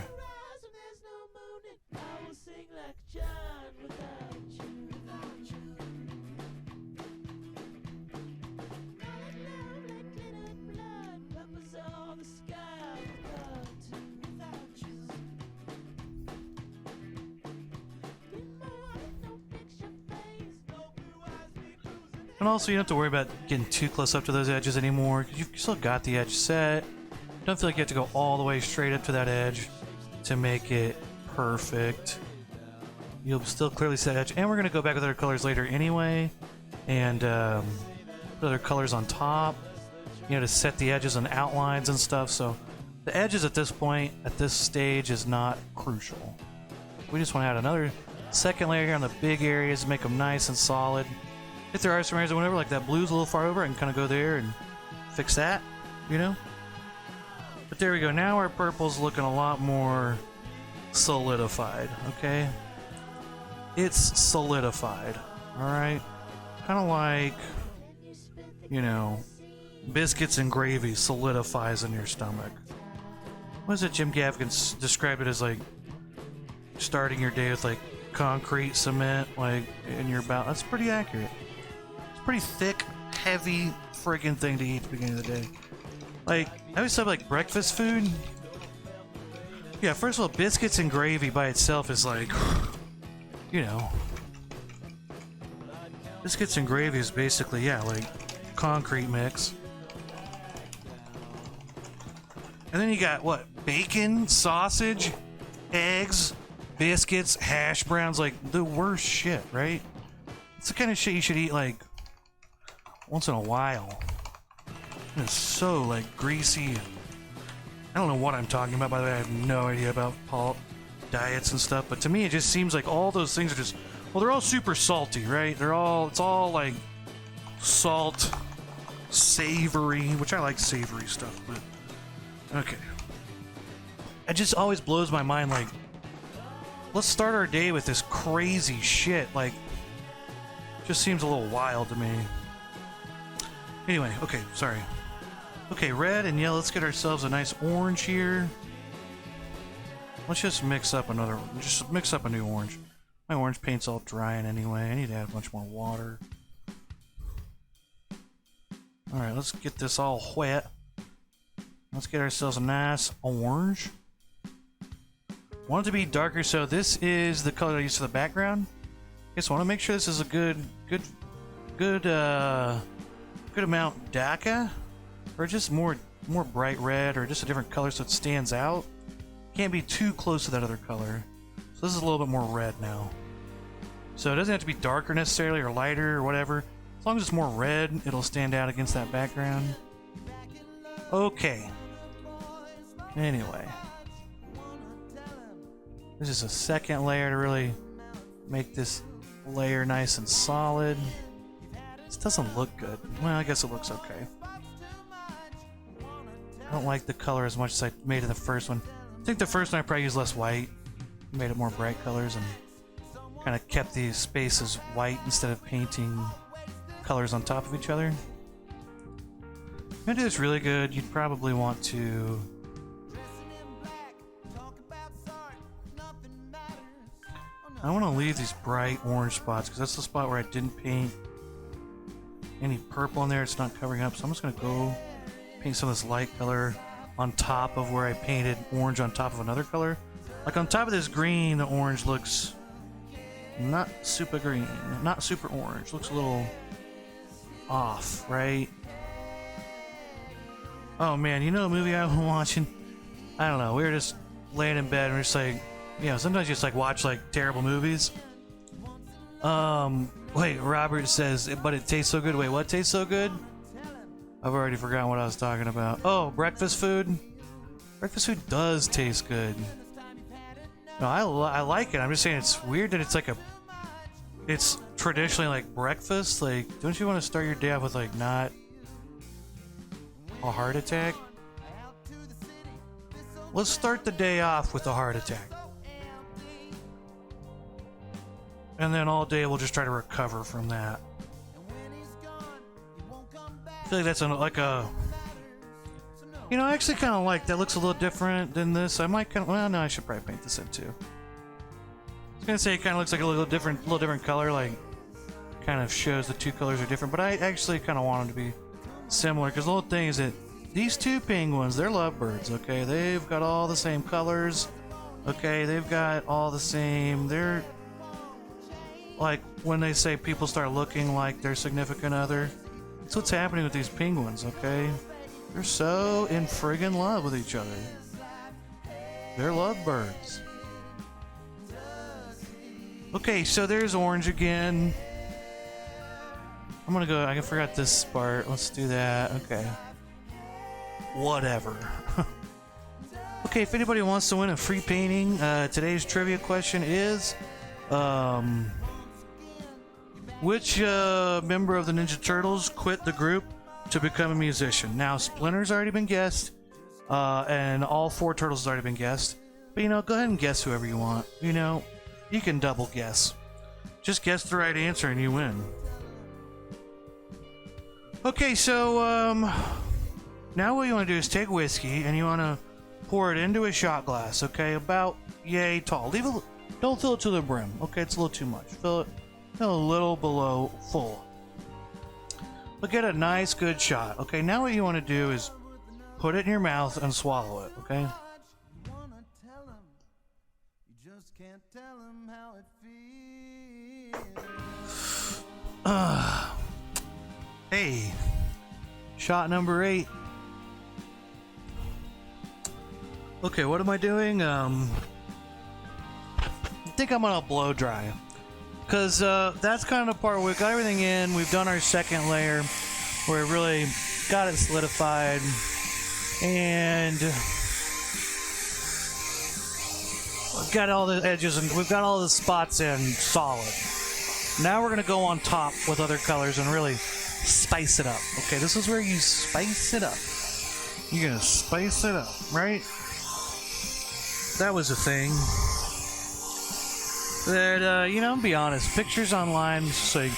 And also, you don't have to worry about getting too close up to those edges anymore, because you've still got the edge set. Don't feel like you have to go all the way straight up to that edge to make it perfect. You'll still clearly see that edge. And we're going to go back with other colors later anyway, and put other colors on top, you know, to set the edges and outlines and stuff. So the edges at this point, at this stage, is not crucial. We just want to add another second layer here on the big areas, make them nice and solid. If there are some areas or whatever, like that blue's a little far over, I can kind of go there and fix that, you know? But there we go. Now our purple's looking a lot more solidified, okay? It's solidified, alright? Kind of like, you know, biscuits and gravy solidifies in your stomach. What is it Jim Gaffigan described it as, like, starting your day with, like, concrete cement, like, in your bowel? That's pretty accurate. Pretty thick, heavy friggin' thing to eat at the beginning of the day. Like, I always have like breakfast food. Yeah, first of all, biscuits and gravy by itself is like, you know, biscuits and gravy is basically, yeah, like concrete mix. And then you got what? Bacon, sausage, eggs, biscuits, hash browns, like the worst shit, right? It's the kind of shit you should eat like once in a while. It's so like greasy. I don't know what I'm talking about, by the way. I have no idea about diets and stuff, but to me it just seems like all those things are just, well, they're all super salty, right? It's all like salt, savory, which I like savory stuff, but okay. It just always blows my mind, like, let's start our day with this crazy shit, like, just seems a little wild to me. Anyway, okay, sorry. Okay, red and yellow. Let's get ourselves a nice orange here. Let's just mix up a new orange. My orange paint's all drying anyway. I need to add a bunch more water. Alright, let's get this all wet. Let's get ourselves a nice orange. Want it to be darker, so this is the color I use for the background. Okay, so I want to make sure this is a good amount DACA, or just more bright red, or just a different color so it stands out. Can't be too close to that other color. So this is a little bit more red now. So it doesn't have to be darker necessarily, or lighter, or whatever. As long as it's more red, it'll stand out against that background. Okay. Anyway. This is a second layer to really make this layer nice and solid. This doesn't look good. Well, I guess it looks okay. I don't like the color as much as I made in the first one. I think the first one I probably used less white. Made it more bright colors and kind of kept these spaces white instead of painting colors on top of each other. If you want to do this really good, you'd probably want to... I want to leave these bright orange spots because that's the spot where I didn't paint any purple in there. It's not covering up, so I'm just going to go paint some of this light color on top of where I painted orange on top of another color. Like on top of this green, the orange looks not super green, not super orange. Looks a little off, right? Oh man, you know a movie I've been watching? I don't know, we were just laying in bed and we're just like, you know, sometimes you just like watch like terrible movies. Wait, Robert says, but it tastes so good. Wait, what tastes so good? I've already forgotten what I was talking about. Oh, breakfast food? Breakfast food does taste good. No, I like it. I'm just saying it's weird that it's like it's traditionally like breakfast. Like, don't you want to start your day off with like not a heart attack? Let's start the day off with a heart attack. And then all day we'll just try to recover from that. I feel like that's like a... You know, I actually kind of like that. Looks a little different than this. I might kind of... Well, no, I should probably paint this in too. I was gonna say it kind of looks like a little different color. Like, kind of shows the two colors are different. But I actually kind of want them to be similar. Because the whole thing is that these two penguins, they're lovebirds, okay? They've got all the same colors. Okay, they've got all the same... They're... Like, when they say people start looking like their significant other, that's what's happening with these penguins, okay? They're so in friggin' love with each other. They're lovebirds. Okay, so there's orange again. I'm gonna go, I forgot this part. Let's do that, okay. Whatever. Okay, if anybody wants to win a free painting, today's trivia question is, which member of the Ninja Turtles quit the group to become a musician? Now, Splinter's already been guessed, and all four Turtles has already been guessed. But, you know, go ahead and guess whoever you want. You know, you can double guess. Just guess the right answer and you win. Okay, so, now what you want to do is take whiskey and you want to pour it into a shot glass, okay? About yay tall. Don't fill it to the brim, okay? It's a little too much. Fill it a little below full. But get a nice good shot. Okay, now what you want to do is put it in your mouth and swallow it, okay? Hey, shot number 8. Okay, what am I doing? I think I'm gonna blow dry. Because that's kind of the part where we've got everything in. We've done our second layer where we really got it solidified. And we've got all the edges and we've got all the spots in solid. Now we're going to go on top with other colors and really spice it up. Okay, this is where you spice it up. You're going to spice it up, right? That was a thing. That, you know, be honest, pictures online, it's just like,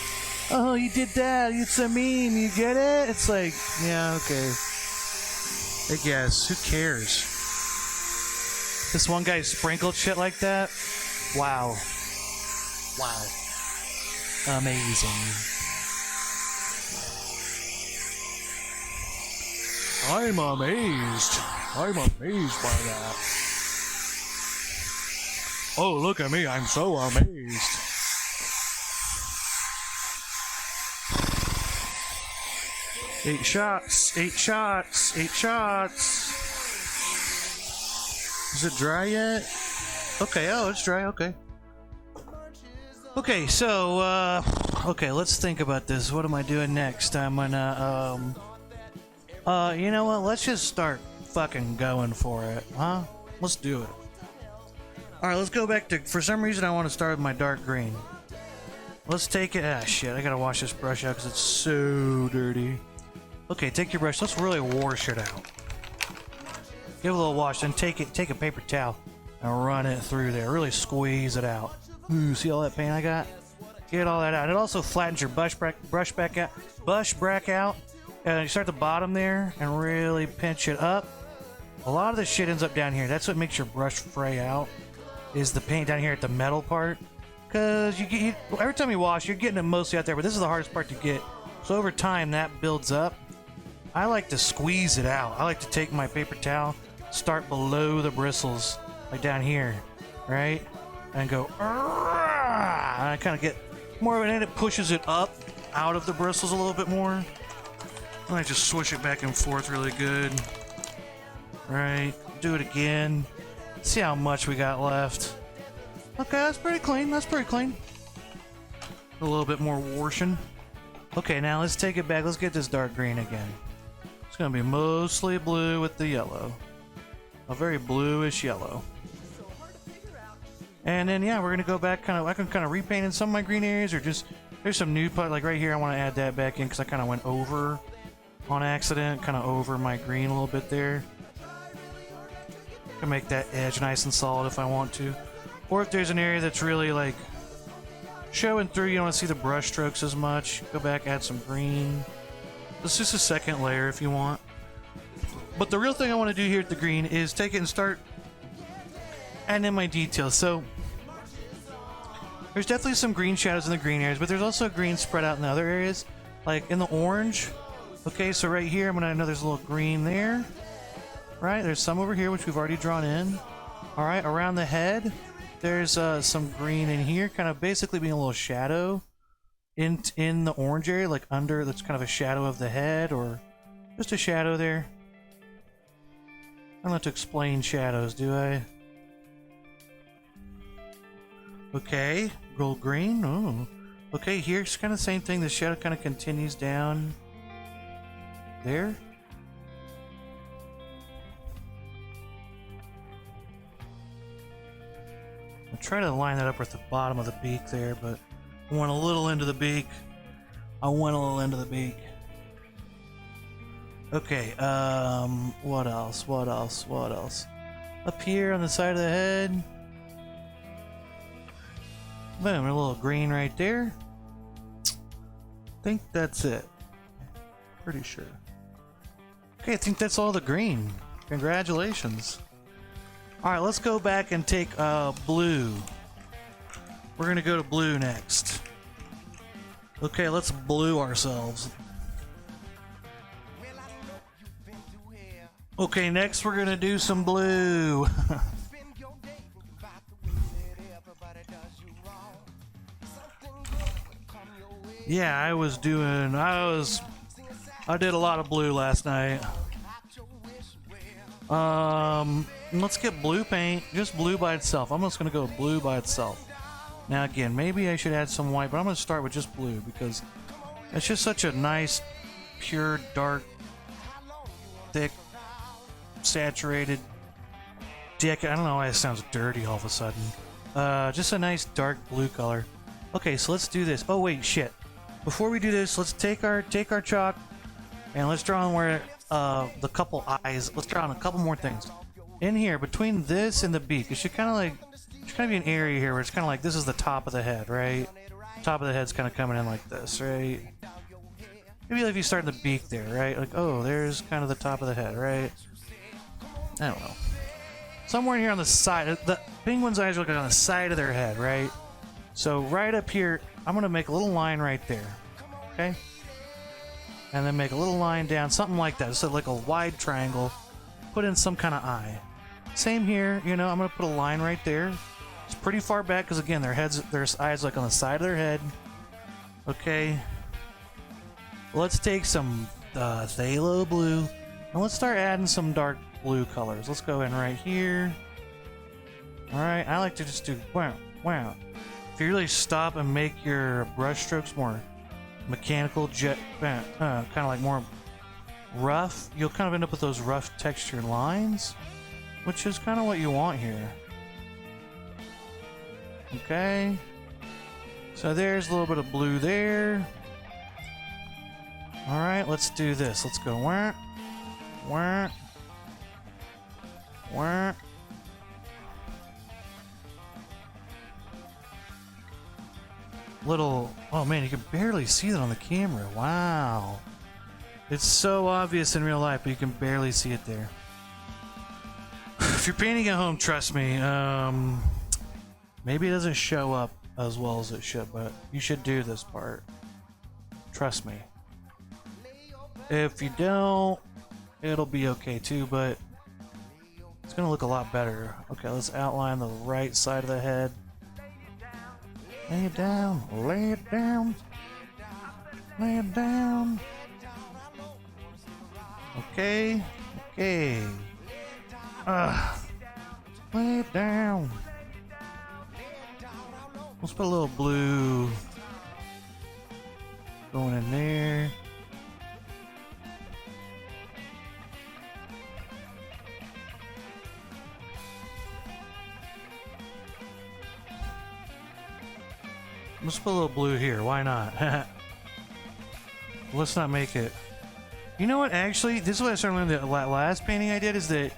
oh, you did that, it's a meme, you get it? It's like, yeah, okay. I guess, who cares? This one guy sprinkled shit like that? Wow. Wow. Amazing. I'm amazed. I'm amazed by that. Oh, look at me. I'm so amazed. Eight shots. 8 shots. 8 shots. Is it dry yet? Okay, oh, it's dry. Okay. Okay, so, okay, let's think about this. What am I doing next? I'm gonna, you know what? Let's just start fucking going for it, huh? Let's do it. Alright, let's go back to, for some reason I want to start with my dark green. Let's take it, ah shit, I gotta wash this brush out because it's so dirty. Okay, take your brush, let's really wash it out. Give it a little wash, then take a paper towel and run it through there. Really squeeze it out. Ooh, see all that paint I got? Get all that out. It also flattens your brush back out. And you start at the bottom there and really pinch it up. A lot of the shit ends up down here. That's what makes your brush fray out, is the paint down here at the metal part. Because every time you wash, you're getting it mostly out there, but this is the hardest part to get. So over time, that builds up. I like to squeeze it out. I like to take my paper towel, start below the bristles, like down here, right? And go, and I kind of get more of it, and it pushes it up out of the bristles a little bit more. And I just swish it back and forth really good. Right, do it again. See how much we got left. Okay, that's pretty clean, that's pretty clean. A little bit more washing. Okay, now let's take it back, let's get this dark green again. It's gonna be mostly blue with the yellow. A very bluish yellow. And then, yeah, we're gonna go back I can kind of repaint in some of my green areas, or just, there's some new part, like right here, I want to add that back in because I kind of went over on accident, kind of over my green a little bit there. I can make that edge nice and solid if I want to. Or if there's an area that's really like showing through, you don't want to see the brush strokes as much, go back, add some green. This is just a second layer if you want. But the real thing I want to do here with the green is take it and start adding in my details. So there's definitely some green shadows in the green areas, but there's also green spread out in the other areas, like in the orange. Okay, so right here, I know there's a little green there. Right, there's some over here, which we've already drawn in. All right, around the head, there's some green in here, kind of basically being a little shadow in the orange area, like under, that's kind of a shadow of the head, or just a shadow there. I don't have to explain shadows, do I? Okay, gold green. Oh, okay. Here's kind of the same thing. The shadow kind of continues down there. I'll try to line that up with the bottom of the beak there, but I went a little into the beak. Okay. What else? What else? Up here on the side of the head. Boom, a little green right there. I think that's it. Pretty sure. Okay, I think that's all the green. Congratulations. Alright, let's go back and take blue. We're gonna go to blue next. Okay, let's blue ourselves. Okay, next we're gonna do some blue. Yeah, I did a lot of blue last night. Let's get blue paint, just blue by itself. I'm just gonna go blue by itself. Now again, maybe I should add some white, but I'm gonna start with just blue because it's just such a nice, pure, dark, thick, saturated, I don't know why it sounds dirty all of a sudden. Just a nice dark blue color. Okay, so let's do this. Oh wait, shit. Before we do this, let's take our chalk and let's draw on where the couple eyes. Let's draw on a couple more things. In here, between this and the beak, it should kind of be an area here where it's kind of like this is the top of the head, right? Top of the head's kind of coming in like this, right? Maybe if you start in the beak there, right? Like, oh, there's kind of the top of the head, right? I don't know. Somewhere in here on the side, the penguin's eyes are looking on the side of their head, right? So right up here, I'm gonna make a little line right there, okay? and then make a little line down, something like that. So like a wide triangle, put in some kind of eye. Same here, you know, I'm gonna put a line right there. It's pretty far back because again, their eyes like on the side of their head. Okay. Let's take some phthalo blue and let's start adding some dark blue colors. Let's go in right here. All right, I like to just do wow, wow. If you really stop and make your brush strokes more mechanical, kind of like more rough, you'll kind of end up with those rough textured lines, which is kind of what you want here. Okay, so there's a little bit of blue there. All right, let's do this. Let's go wah, wah, wah. Little, oh man, you can barely see that on the camera. Wow. It's so obvious in real life, but you can barely see it there. If you're painting at home, trust me, maybe it doesn't show up as well as it should, but you should do this part. Trust me. If you don't, it'll be okay too, but it's gonna look a lot better. Okay, let's outline the right side of the head. Lay it down, lay it down, lay it down. Okay, okay. Lay it down. Let's put a little blue going in there. Let's put a little blue here. Why not? Let's not make it. You know what? Actually, this is what I started learning. The last painting I did is that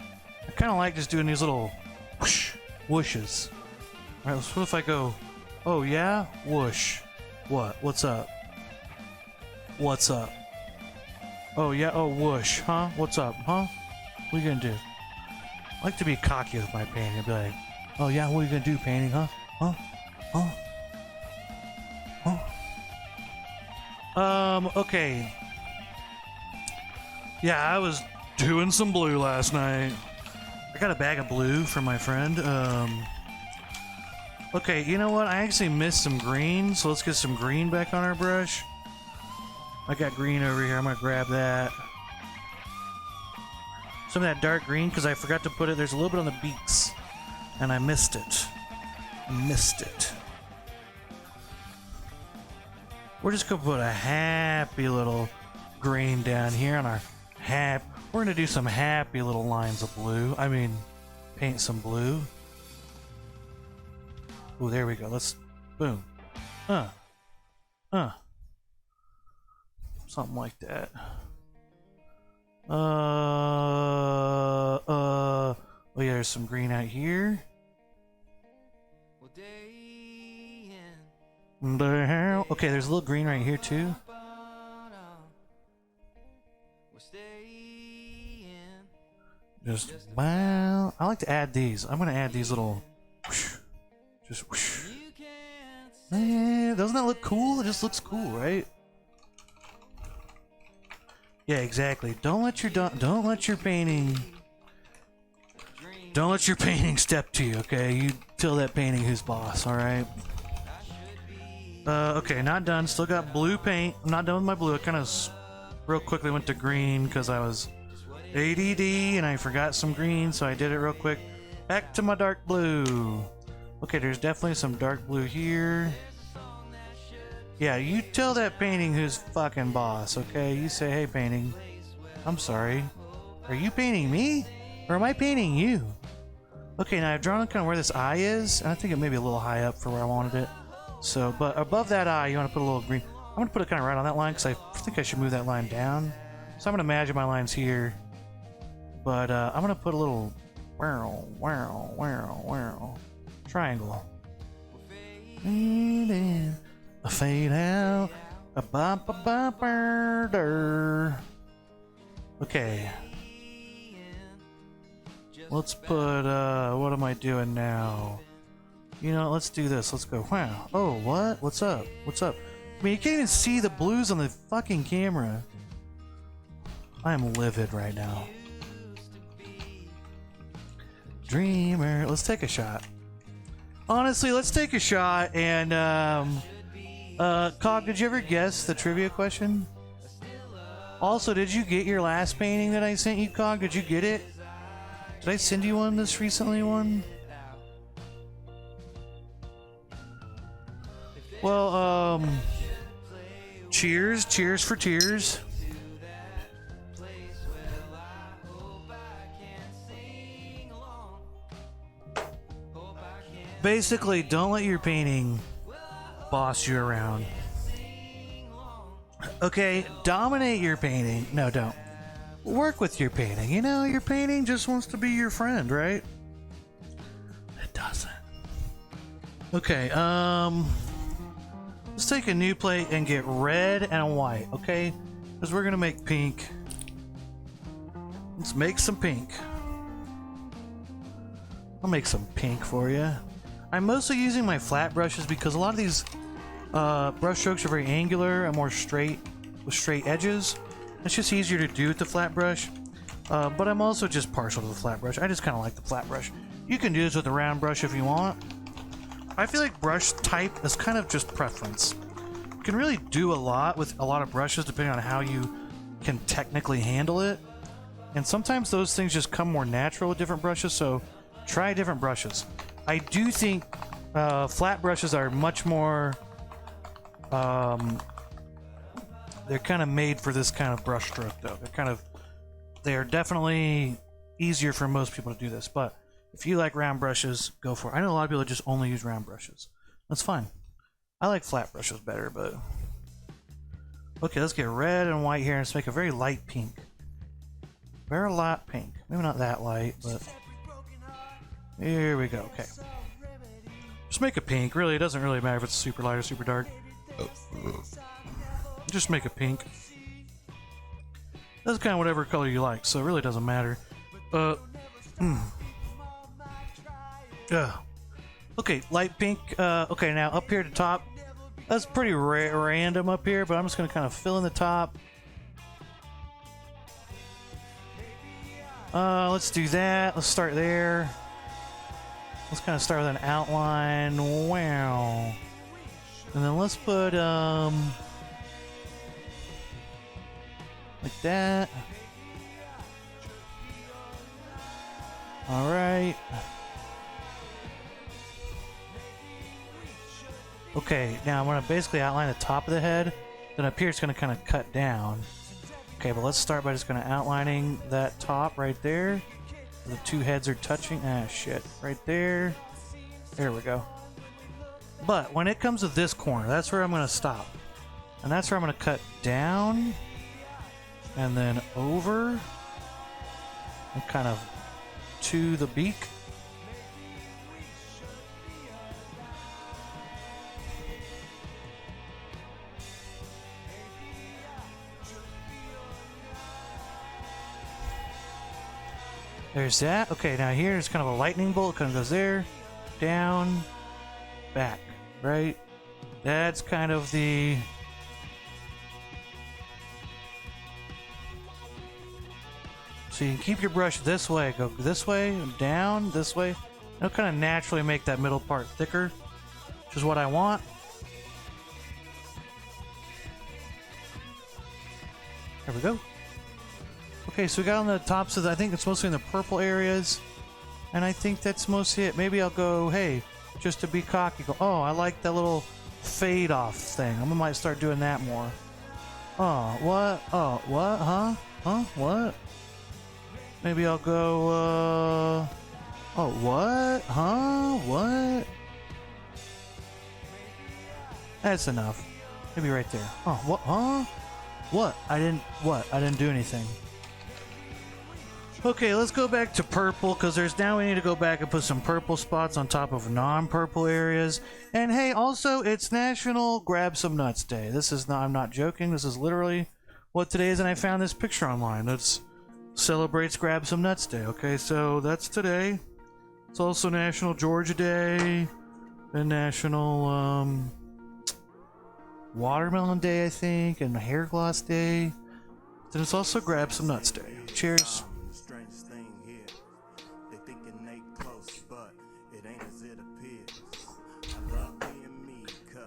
I kind of like just doing these little whoosh, whooshes. All right. What if I go? Oh yeah, whoosh. What? What's up? What's up? Oh yeah. Oh whoosh. Huh? What's up? Huh? What are you gonna do? I like to be cocky with my painting. I'd be like, oh yeah, what are you gonna do, painting? Huh? Huh? Huh? Okay. Yeah, I was doing some blue last night. I got a bag of blue from my friend. Okay, you know what? I actually missed some green, so let's get some green back on our brush. I got green over here. I'm gonna grab that. Some of that dark green, because I forgot to put it. There's a little bit on the beaks, and I missed it. I missed it. We're just gonna put a happy little green down here on our we're gonna do some happy little lines of blue. I mean, paint some blue. Oh, there we go. Let's, boom. Something like that. Oh yeah, there's some green out here. Okay, there's a little green right here too. Just wow. I like to add these. I'm gonna add these little whoosh, just whoosh. Man, doesn't that look cool? It just looks cool, right? Yeah, exactly. Don't let your painting step to you, okay? You tell that painting who's boss, alright? Okay, not done. Still got blue paint. I'm not done with my blue. I kind of real quickly went to green because I was ADD and I forgot some green, so I did it real quick. Back to my dark blue. Okay, there's definitely some dark blue here. Yeah, you tell that painting who's fucking boss, okay? You say, hey, painting, I'm sorry. Are you painting me? Or am I painting you? Okay, now I've drawn kind of where this eye is, and I think it may be a little high up for where I wanted it. So, but above that eye, you want to put a little green. I'm going to put it kind of right on that line because I think I should move that line down. So I'm going to imagine my line's here. But I'm going to put a little triangle. A fade out. A bump, a bumper. Okay. Let's put, what am I doing now? You know, let's do this. Let's go. Wow. Oh, what? What's up? What's up? I mean, you can't even see the blues on the fucking camera. I'm livid right now. Dreamer. Let's take a shot. Honestly, let's take a shot. And, Cog, did you ever guess the trivia question? Also, did you get your last painting that I sent you, Cog? Did you get it? Did I send you one this recently one? Well, cheers. Cheers for tears. Basically, don't let your painting boss you around. Okay, dominate your painting. No, don't. Work with your painting. You know, your painting just wants to be your friend, right? It doesn't. Okay, let's take a new plate and get red and white, okay? Because we're gonna make pink. Let's make some pink. I'll make some pink for you. I'm mostly using my flat brushes because a lot of these brush strokes are very angular and more straight with straight edges. It's just easier to do with the flat brush. But I'm also just partial to the flat brush. I just kind of like the flat brush. You can do this with a round brush if you want. I feel like brush type is kind of just preference. You can really do a lot with a lot of brushes depending on how you can technically handle it. And sometimes those things just come more natural with different brushes, so try different brushes. I do think flat brushes are much more... they're kind of made for this kind of brush stroke, though. They're definitely easier for most people to do this, but if you like round brushes, go for it. I know a lot of people that just only use round brushes. That's fine. I like flat brushes better, but... Okay, let's get red and white here and let's make a very light pink. Very light pink. Maybe not that light, but... Here we go, okay. Just make a pink. Really, it doesn't really matter if it's super light or super dark. Just make a pink. That's kind of whatever color you like, so it really doesn't matter. Okay, light pink. Okay, now up here at the top. That's pretty random up here, but I'm just going to kind of fill in the top. Let's do that. Let's start there. Let's kind of start with an outline. Wow. And then let's put, like that. Alright. Okay, now I'm going to basically outline the top of the head. Then up here it's going to kind of cut down. Okay, but let's start by just kind of outlining that top right there. The two heads are touching. Ah, shit. Right there. There we go. But when it comes to this corner, that's where I'm going to stop. And that's where I'm going to cut down. And then over. And kind of to the beak. There's that. Okay, now here's kind of a lightning bolt. Kind of goes there, down, back, right? That's kind of the... So you can keep your brush this way. Go this way, down, this way. It'll kind of naturally make that middle part thicker, which is what I want. There we go. Okay, so we got on the tops of the, I think it's mostly in the purple areas. And I think that's mostly it. Maybe I'll go, hey, just to be cocky, go, oh, I like that little fade off thing. I might start doing that more. Oh, what? Oh, what? Huh? Huh? What? Maybe I'll go, oh, what? Huh? What? That's enough. Maybe right there. Oh, what? Huh? What? I didn't do anything. Okay, let's go back to purple, because now we need to go back and put some purple spots on top of non-purple areas. And hey, also, it's National Grab Some Nuts Day. This is not, I'm not joking, this is literally what today is, and I found this picture online that celebrates Grab Some Nuts Day. Okay, so that's today. It's also National Georgia Day, and National Watermelon Day, I think, and Hair Gloss Day. Then let's also grab some nuts there. Cheers.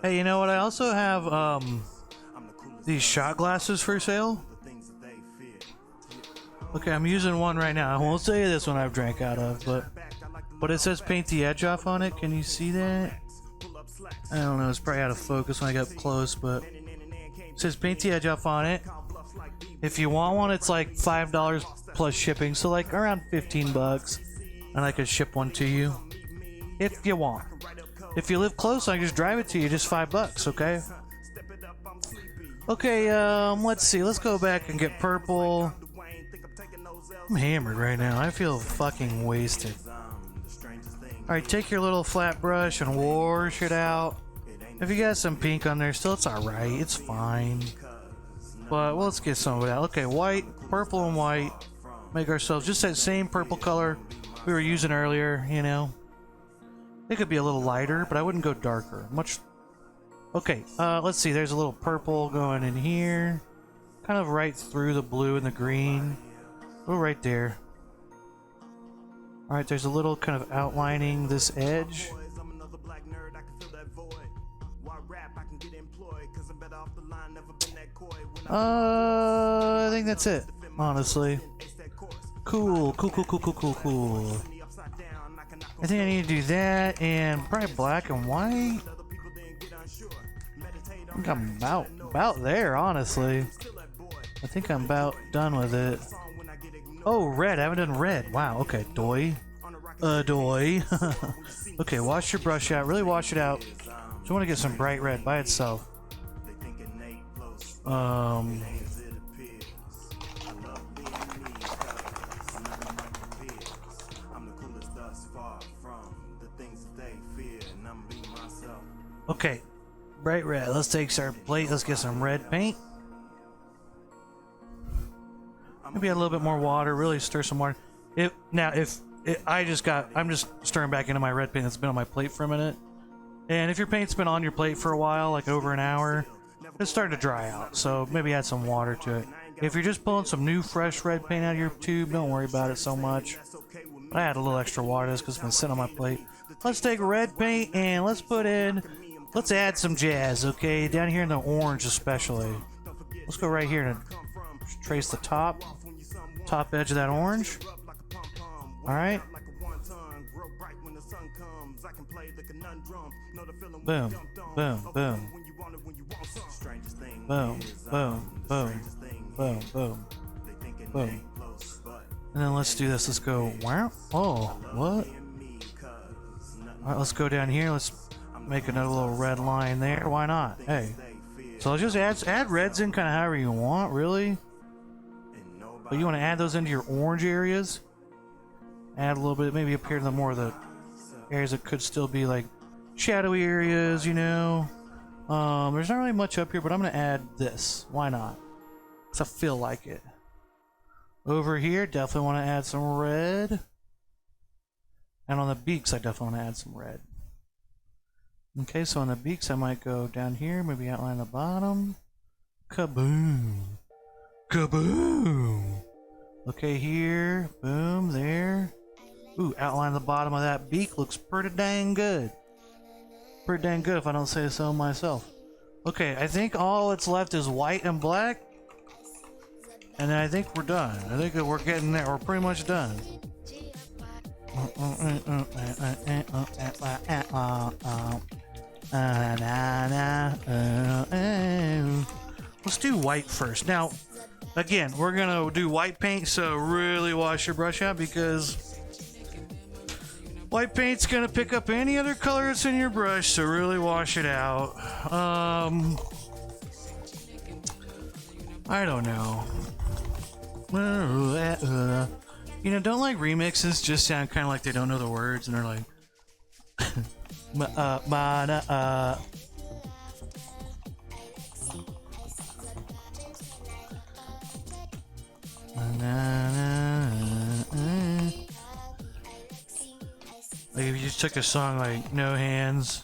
Hey, you know what? I also have these shot glasses for sale. Okay, I'm using one right now. I won't say this one I've drank out of, but it says paint the edge off on it. Can you see that? I don't know, it's probably out of focus when I get up close, but it says paint the edge off on it. If you want one, it's like $5 plus shipping, so like around 15 bucks, and I could ship one to you if you want. If you live close, I can just drive it to you, just $5, okay? Okay, let's see, let's go back and get purple. I'm hammered right now. I feel fucking wasted. Alright, take your little flat brush and wash it out. If you got some pink on there still, it's alright. It's fine. But, well, let's get some of it out. Okay, white, purple and white. Make ourselves just that same purple color we were using earlier, you know. It could be a little lighter, but I wouldn't go darker. Much. Okay, let's see. There's a little purple going in here. Kind of right through the blue and the green. Oh, right there. Alright, there's a little kind of outlining this edge. I think that's it, honestly. Cool. I think I need to do that, and probably black and white. I think I'm about there, honestly. I think I'm about done with it. Oh, red. I haven't done red. Wow, okay. Doy. Okay, wash your brush out. Really wash it out. Just want to get some bright red by itself. Okay, bright red. Let's take our plate. Let's get some red paint. Maybe add a little bit more water. Really stir some water. I'm just stirring back into my red paint that's been on my plate for a minute. And if your paint's been on your plate for a while, like over an hour, it's starting to dry out. So maybe add some water to it. If you're just pulling some new, fresh red paint out of your tube, don't worry about it so much. I add a little extra water just because it's been sitting on my plate. Let's take red paint and let's add some jazz, okay? Down here in the orange especially. Let's go right here and trace the top edge of that orange. Alright. Boom, boom, boom. Boom, boom, boom, boom, boom, boom. And then let's do this. Let's go, wow. Oh, what? Alright, let's go down here. Let's make another little red line there. Why not? Hey. So let's just add reds in kind of however you want, really. But you want to add those into your orange areas. Add a little bit, maybe up here to the more of the areas that could still be like shadowy areas, you know. There's not really much up here, but I'm going to add this. Why not? Because I feel like it. Over here, definitely want to add some red. And on the beaks, I definitely want to add some red. Okay, so on the beaks, I might go down here, maybe outline the bottom. Kaboom! Kaboom! Okay, here, boom, there. Ooh, outline the bottom of that beak looks pretty dang good. Pretty dang good if I don't say so myself. Okay, I think all that's left is white and black. And then I think we're done. I think that we're getting there. We're pretty much done. Let's do white first. Now, again, we're gonna do white paint, so really wash your brush out because white paint's gonna pick up any other color that's in your brush, so really wash it out. I don't know. You know, don't like remixes just sound kind of like they don't know the words and they're like like if you just took a song like No Hands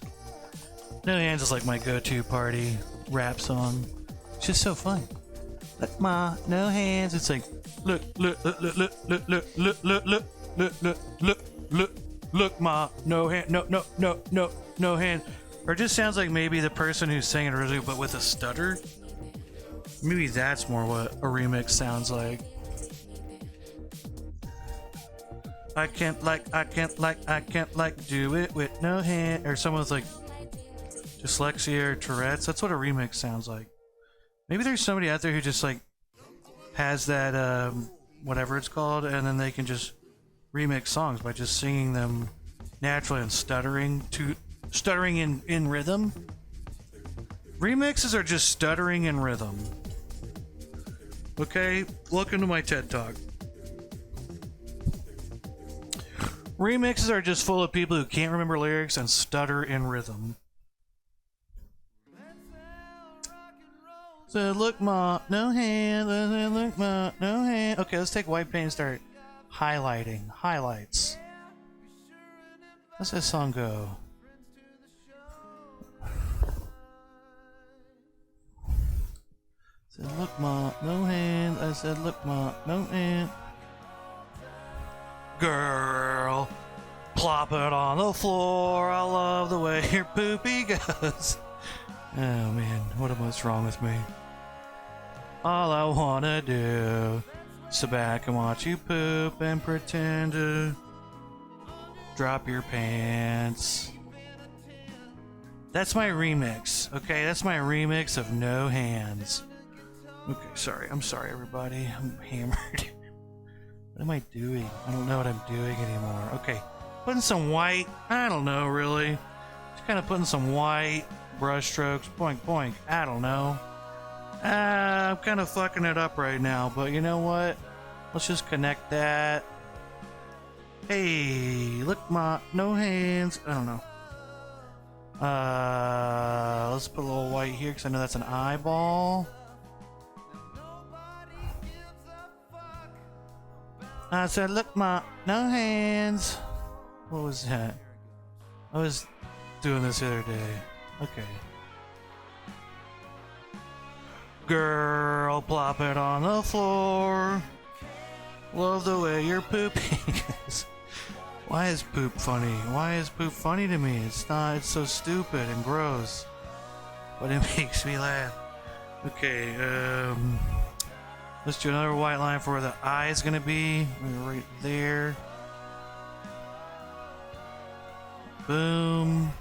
is like my go-to party rap song. It's just so fun. Look, ma, no hands. It's like, look, look, look, look, look, look, look, look, look, look, look, look, look, look, look, ma, no hand, no, no, no, no, no hand. Or it just sounds like maybe the person who's singing originally, but with a stutter. Maybe that's more what a remix sounds like. I can't do it with no hand. Or someone's like dyslexia or Tourette's. That's what a remix sounds like. Maybe there's somebody out there who just like has that whatever it's called, and then they can just remix songs by just singing them naturally and stuttering in rhythm. Remixes are just stuttering in rhythm. Okay, welcome to my TED Talk. Remixes are just full of people who can't remember lyrics and stutter in rhythm. So look, ma, no hand. Look, ma, no hand. Okay, let's take white paint and start highlighting. Highlights. How's that song go? Said, look, ma, no hand. I said, look, ma, no hand. Girl, plop it on the floor. I love the way your poopy goes. Oh man, what am I wrong with me? All I wanna do is sit back and watch you poop and pretend to drop your pants. That's my remix, okay? That's my remix of No Hands. Okay, sorry. I'm sorry, everybody. I'm hammered. What am I doing? I don't know what I'm doing anymore. Okay, putting some white. I don't know, really. Just kind of putting some white brush strokes. Boink, boink. I don't know. I'm kind of fucking it up right now, but you know what? Let's just connect that. Hey, look, ma, no hands. I don't know. Let's put a little white here because I know that's an eyeball. I said, look, ma, no hands. What was that? I was doing this the other day. Okay. Girl, plop it on the floor. Love the way you're pooping. Why is poop funny? Why is poop funny to me? It's not. It's so stupid and gross. But it makes me laugh. Okay, let's do another white line for where the eye is gonna be. Right there. Boom.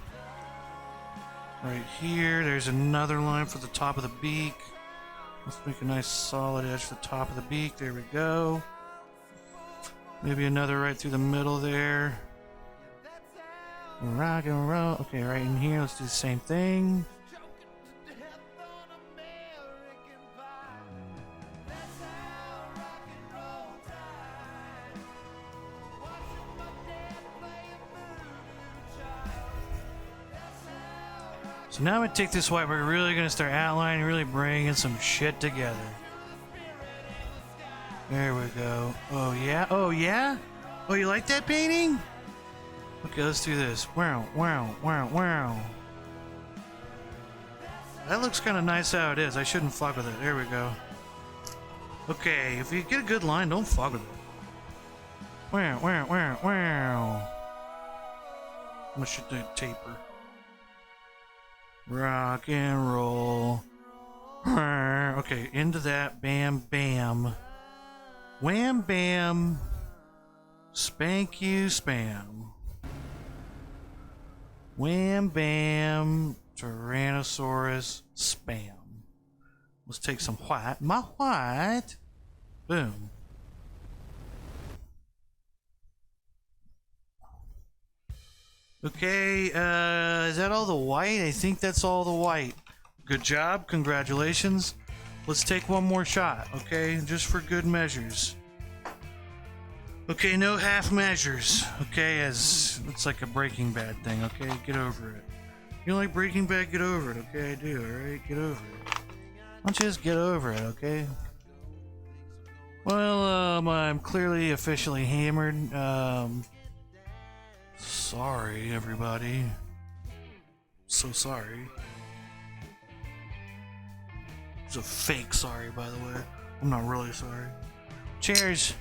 Right here. There's another line for the top of the beak. Let's make a nice solid edge for the top of the beak. There we go. Maybe another right through the middle there. Rock and roll. Okay, right in here. Let's do the same thing. So now I'm going to take this white, we're really going to start outlining, really bringing some shit together. There we go. Oh yeah? Oh yeah? Oh, you like that painting? Okay, let's do this. Wow, wow, wow, wow. That looks kind of nice how it is. I shouldn't fuck with it. There we go. Okay, if you get a good line, don't fuck with it. Wow, wow, wow, wow. I'm gonna shoot that taper. Rock and roll. Okay, into that. Bam, bam. Wham, bam. Spank you, spam. Wham, bam. Tyrannosaurus, spam. Let's take some white. My white. Boom. Okay, is that all the white? I think that's all the white. Good job, congratulations. Let's take one more shot, okay? Just for good measures. Okay, no half measures, okay? As it's like a Breaking Bad thing, okay? Get over it. You like Breaking Bad? Get over it, okay? I do, alright? Get over it. Why don't you just get over it, okay? Well, I'm clearly officially hammered. Sorry, everybody. So sorry. It's a fake sorry, by the way. I'm not really sorry. Cheers.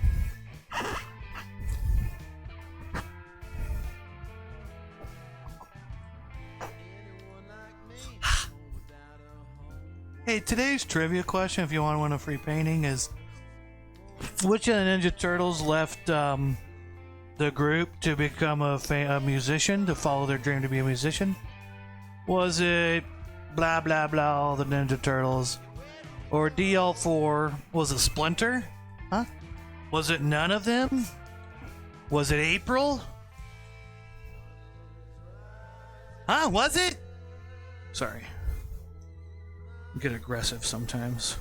Hey, today's trivia question, if you want to win a free painting, is which of the Ninja Turtles left the group to become a musician, to follow their dream to be a musician? Was it blah blah blah, all the Ninja Turtles? Or D, all four? Was it Splinter? Huh? Was it none of them? Was it April? Huh? Was it? Sorry. I get aggressive sometimes.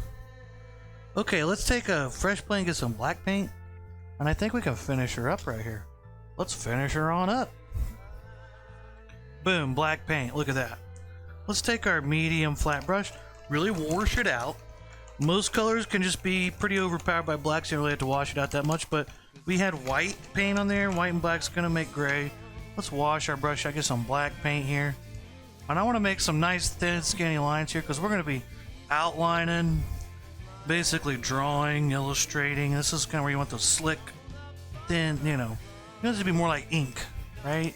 Okay, let's take a fresh plate and get some black paint. And I think we can finish her up right here. Let's finish her on up. Boom, black paint. Look at that. Let's take our medium flat brush, really wash it out. Most colors can just be pretty overpowered by black, so you don't really have to wash it out that much, but we had white paint on there. White and black's gonna make gray. Let's wash our brush out, get some black paint here. And I want to make some nice thin skinny lines here because we're going to be outlining, basically drawing, illustrating. This is kind of where you want those slick, thin, you want it to be more like ink, right?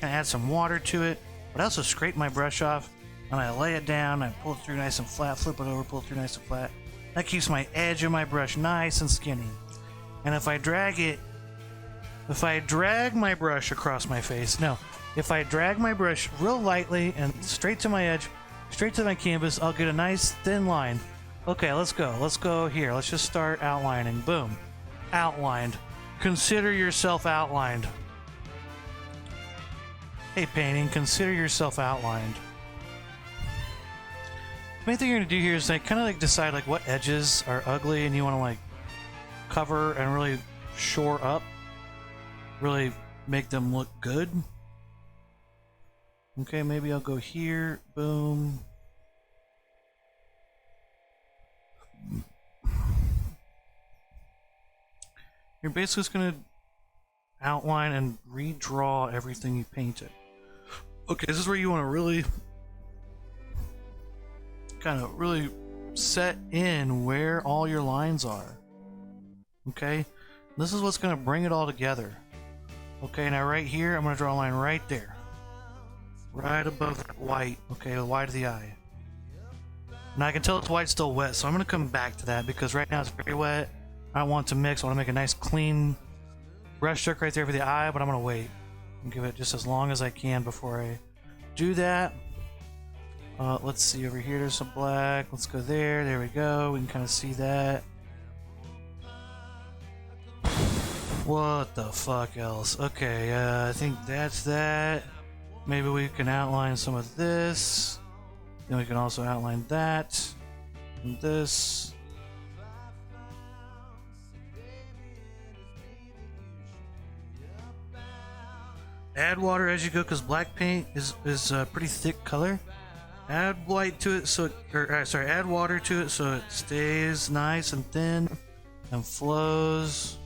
And add some water to it. But I also scrape my brush off and I lay it down. I pull it through nice and flat, flip it over, pull it through nice and flat. That keeps my edge of my brush nice and skinny. And if I drag my brush across my face, if I drag my brush real lightly and straight to my edge, straight to my canvas, I'll get a nice thin line. Okay, let's go. Let's go here. Let's just start outlining. Boom. Outlined. Consider yourself outlined. Hey, painting, consider yourself outlined. The main thing you're going to do here is kind of decide what edges are ugly and you want to cover and really shore up. Really make them look good. Okay, maybe I'll go here. Boom. You're basically just going to outline and redraw everything you painted. Okay, this is where you want to really really set in where all your lines are. Okay? This is what's going to bring it all together. Okay, now right here, I'm going to draw a line right there. Right above that white. Okay, the white of the eye. Now I can tell it's white's still wet, so I'm going to come back to that because right now it's very wet. I don't want it to mix. I want to make a nice clean brush stroke right there for the eye, but I'm going to wait and give it just as long as I can before I do that. Let's see over here, there's some black. Let's go there. There we go. We can kind of see that. What the fuck else? Okay, I think that's that. Maybe we can outline some of this. Then we can also outline that. And this. Add water as you go because black paint is a pretty thick color. Add white to it so add water to it so it stays nice and thin and flows.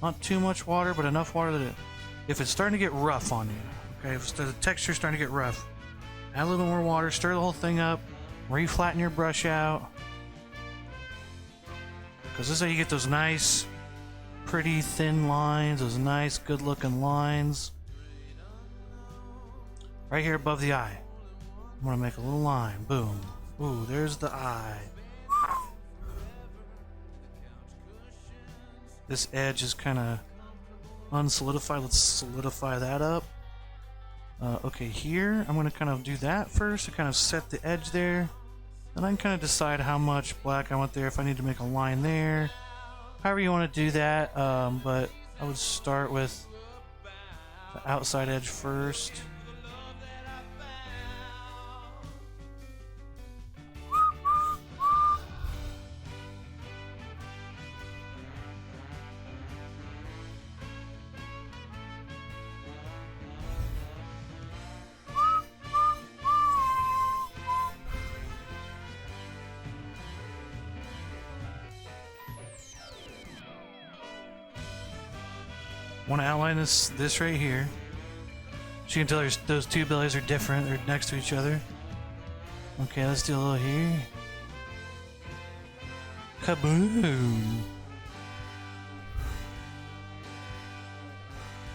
Not too much water, but enough water that if it's starting to get rough on you, okay, if the texture's starting to get rough, add a little bit more water, stir the whole thing up, reflatten your brush out. Because this is how you get those nice, pretty thin lines, those nice, good looking lines. Right here above the eye. I'm going to make a little line. Boom. Ooh, there's the eye. This edge is kind of unsolidified. Let's solidify that up. Okay, here, I'm going to kind of do that first to kind of set the edge there. Then I can kind of decide how much black I want there, if I need to make a line there. However you want to do that, but I would start with the outside edge first. Want to outline this right here. So you can tell those two bellies are different. They're next to each other. Okay, let's do a little here. Kaboom!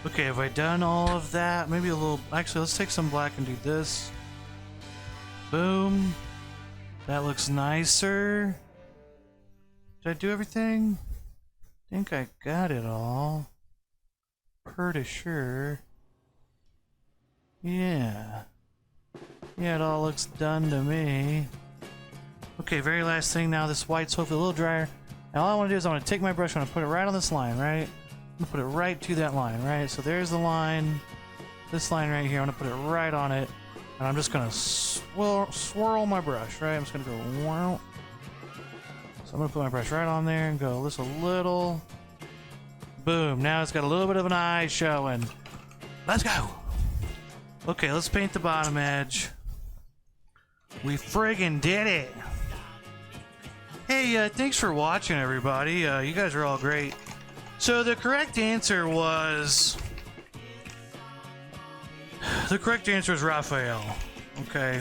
Okay, have I done all of that? Maybe a little... Actually, let's take some black and do this. Boom. That looks nicer. Did I do everything? I think I got it all. Pretty sure. Yeah. Yeah, it all looks done to me. Okay, very last thing now. This white's hopefully a little drier. Now all I want to do is I want to take my brush, I want to put it right on this line, right? I'm going to put it right to that line, right? So there's the line. This line right here, I'm going to put it right on it. And I'm just going to swirl my brush, right? I'm just going to go... Wow. So I'm going to put my brush right on there and go just a little... Boom. Now it's got a little bit of an eye showing. Let's go! Okay, let's paint the bottom edge. We friggin' did it! Hey, thanks for watching, everybody. You guys are all great. So the correct answer was... The correct answer is Raphael. Okay.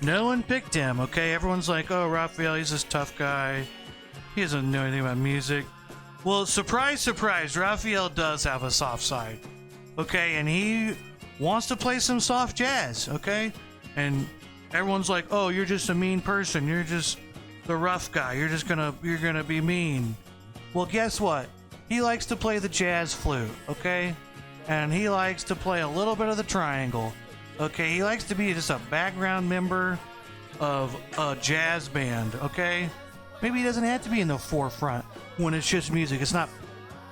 No one picked him, okay? Everyone's like, oh, Raphael, he's this tough guy. He doesn't know anything about music. Well, surprise, surprise, Raphael does have a soft side. Okay, and he wants to play some soft jazz, okay? And everyone's like, oh, you're just a mean person. You're just the rough guy. You're gonna be mean. Well, guess what? He likes to play the jazz flute, okay? And he likes to play a little bit of the triangle. Okay, he likes to be just a background member of a jazz band, okay? Maybe he doesn't have to be in the forefront when it's just music. It's not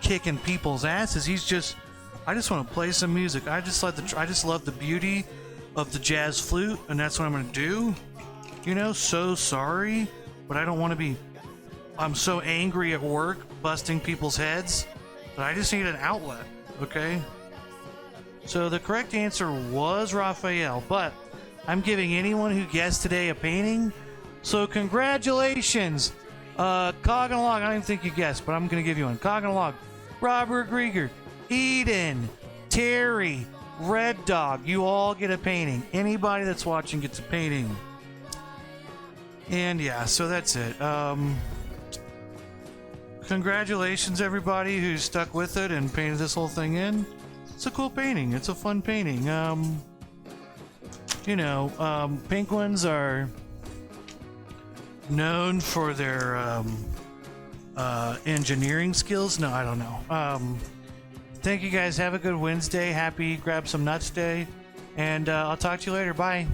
kicking people's asses. He's just, I just want to play some music. I just love the beauty of the jazz flute, and that's what I'm going to do. You know, so sorry, but I don't want to be, I'm so angry at work, busting people's heads, but I just need an outlet, okay? So the correct answer was Raphael, but I'm giving anyone who guessed today a painting. So congratulations, Cog and Log. I don't even think you guessed, but I'm going to give you one. Cog and Log, Robert Grieger, Eden, Terry, Red Dog. You all get a painting. Anybody that's watching gets a painting. And yeah, so that's it. Congratulations, everybody who stuck with it and painted this whole thing in. It's a cool painting. It's a fun painting. You know, penguins are known for their engineering skills. No, I don't know. Thank you guys. Have a good Wednesday. Happy Grab Some Nuts Day. And I'll talk to you later. Bye.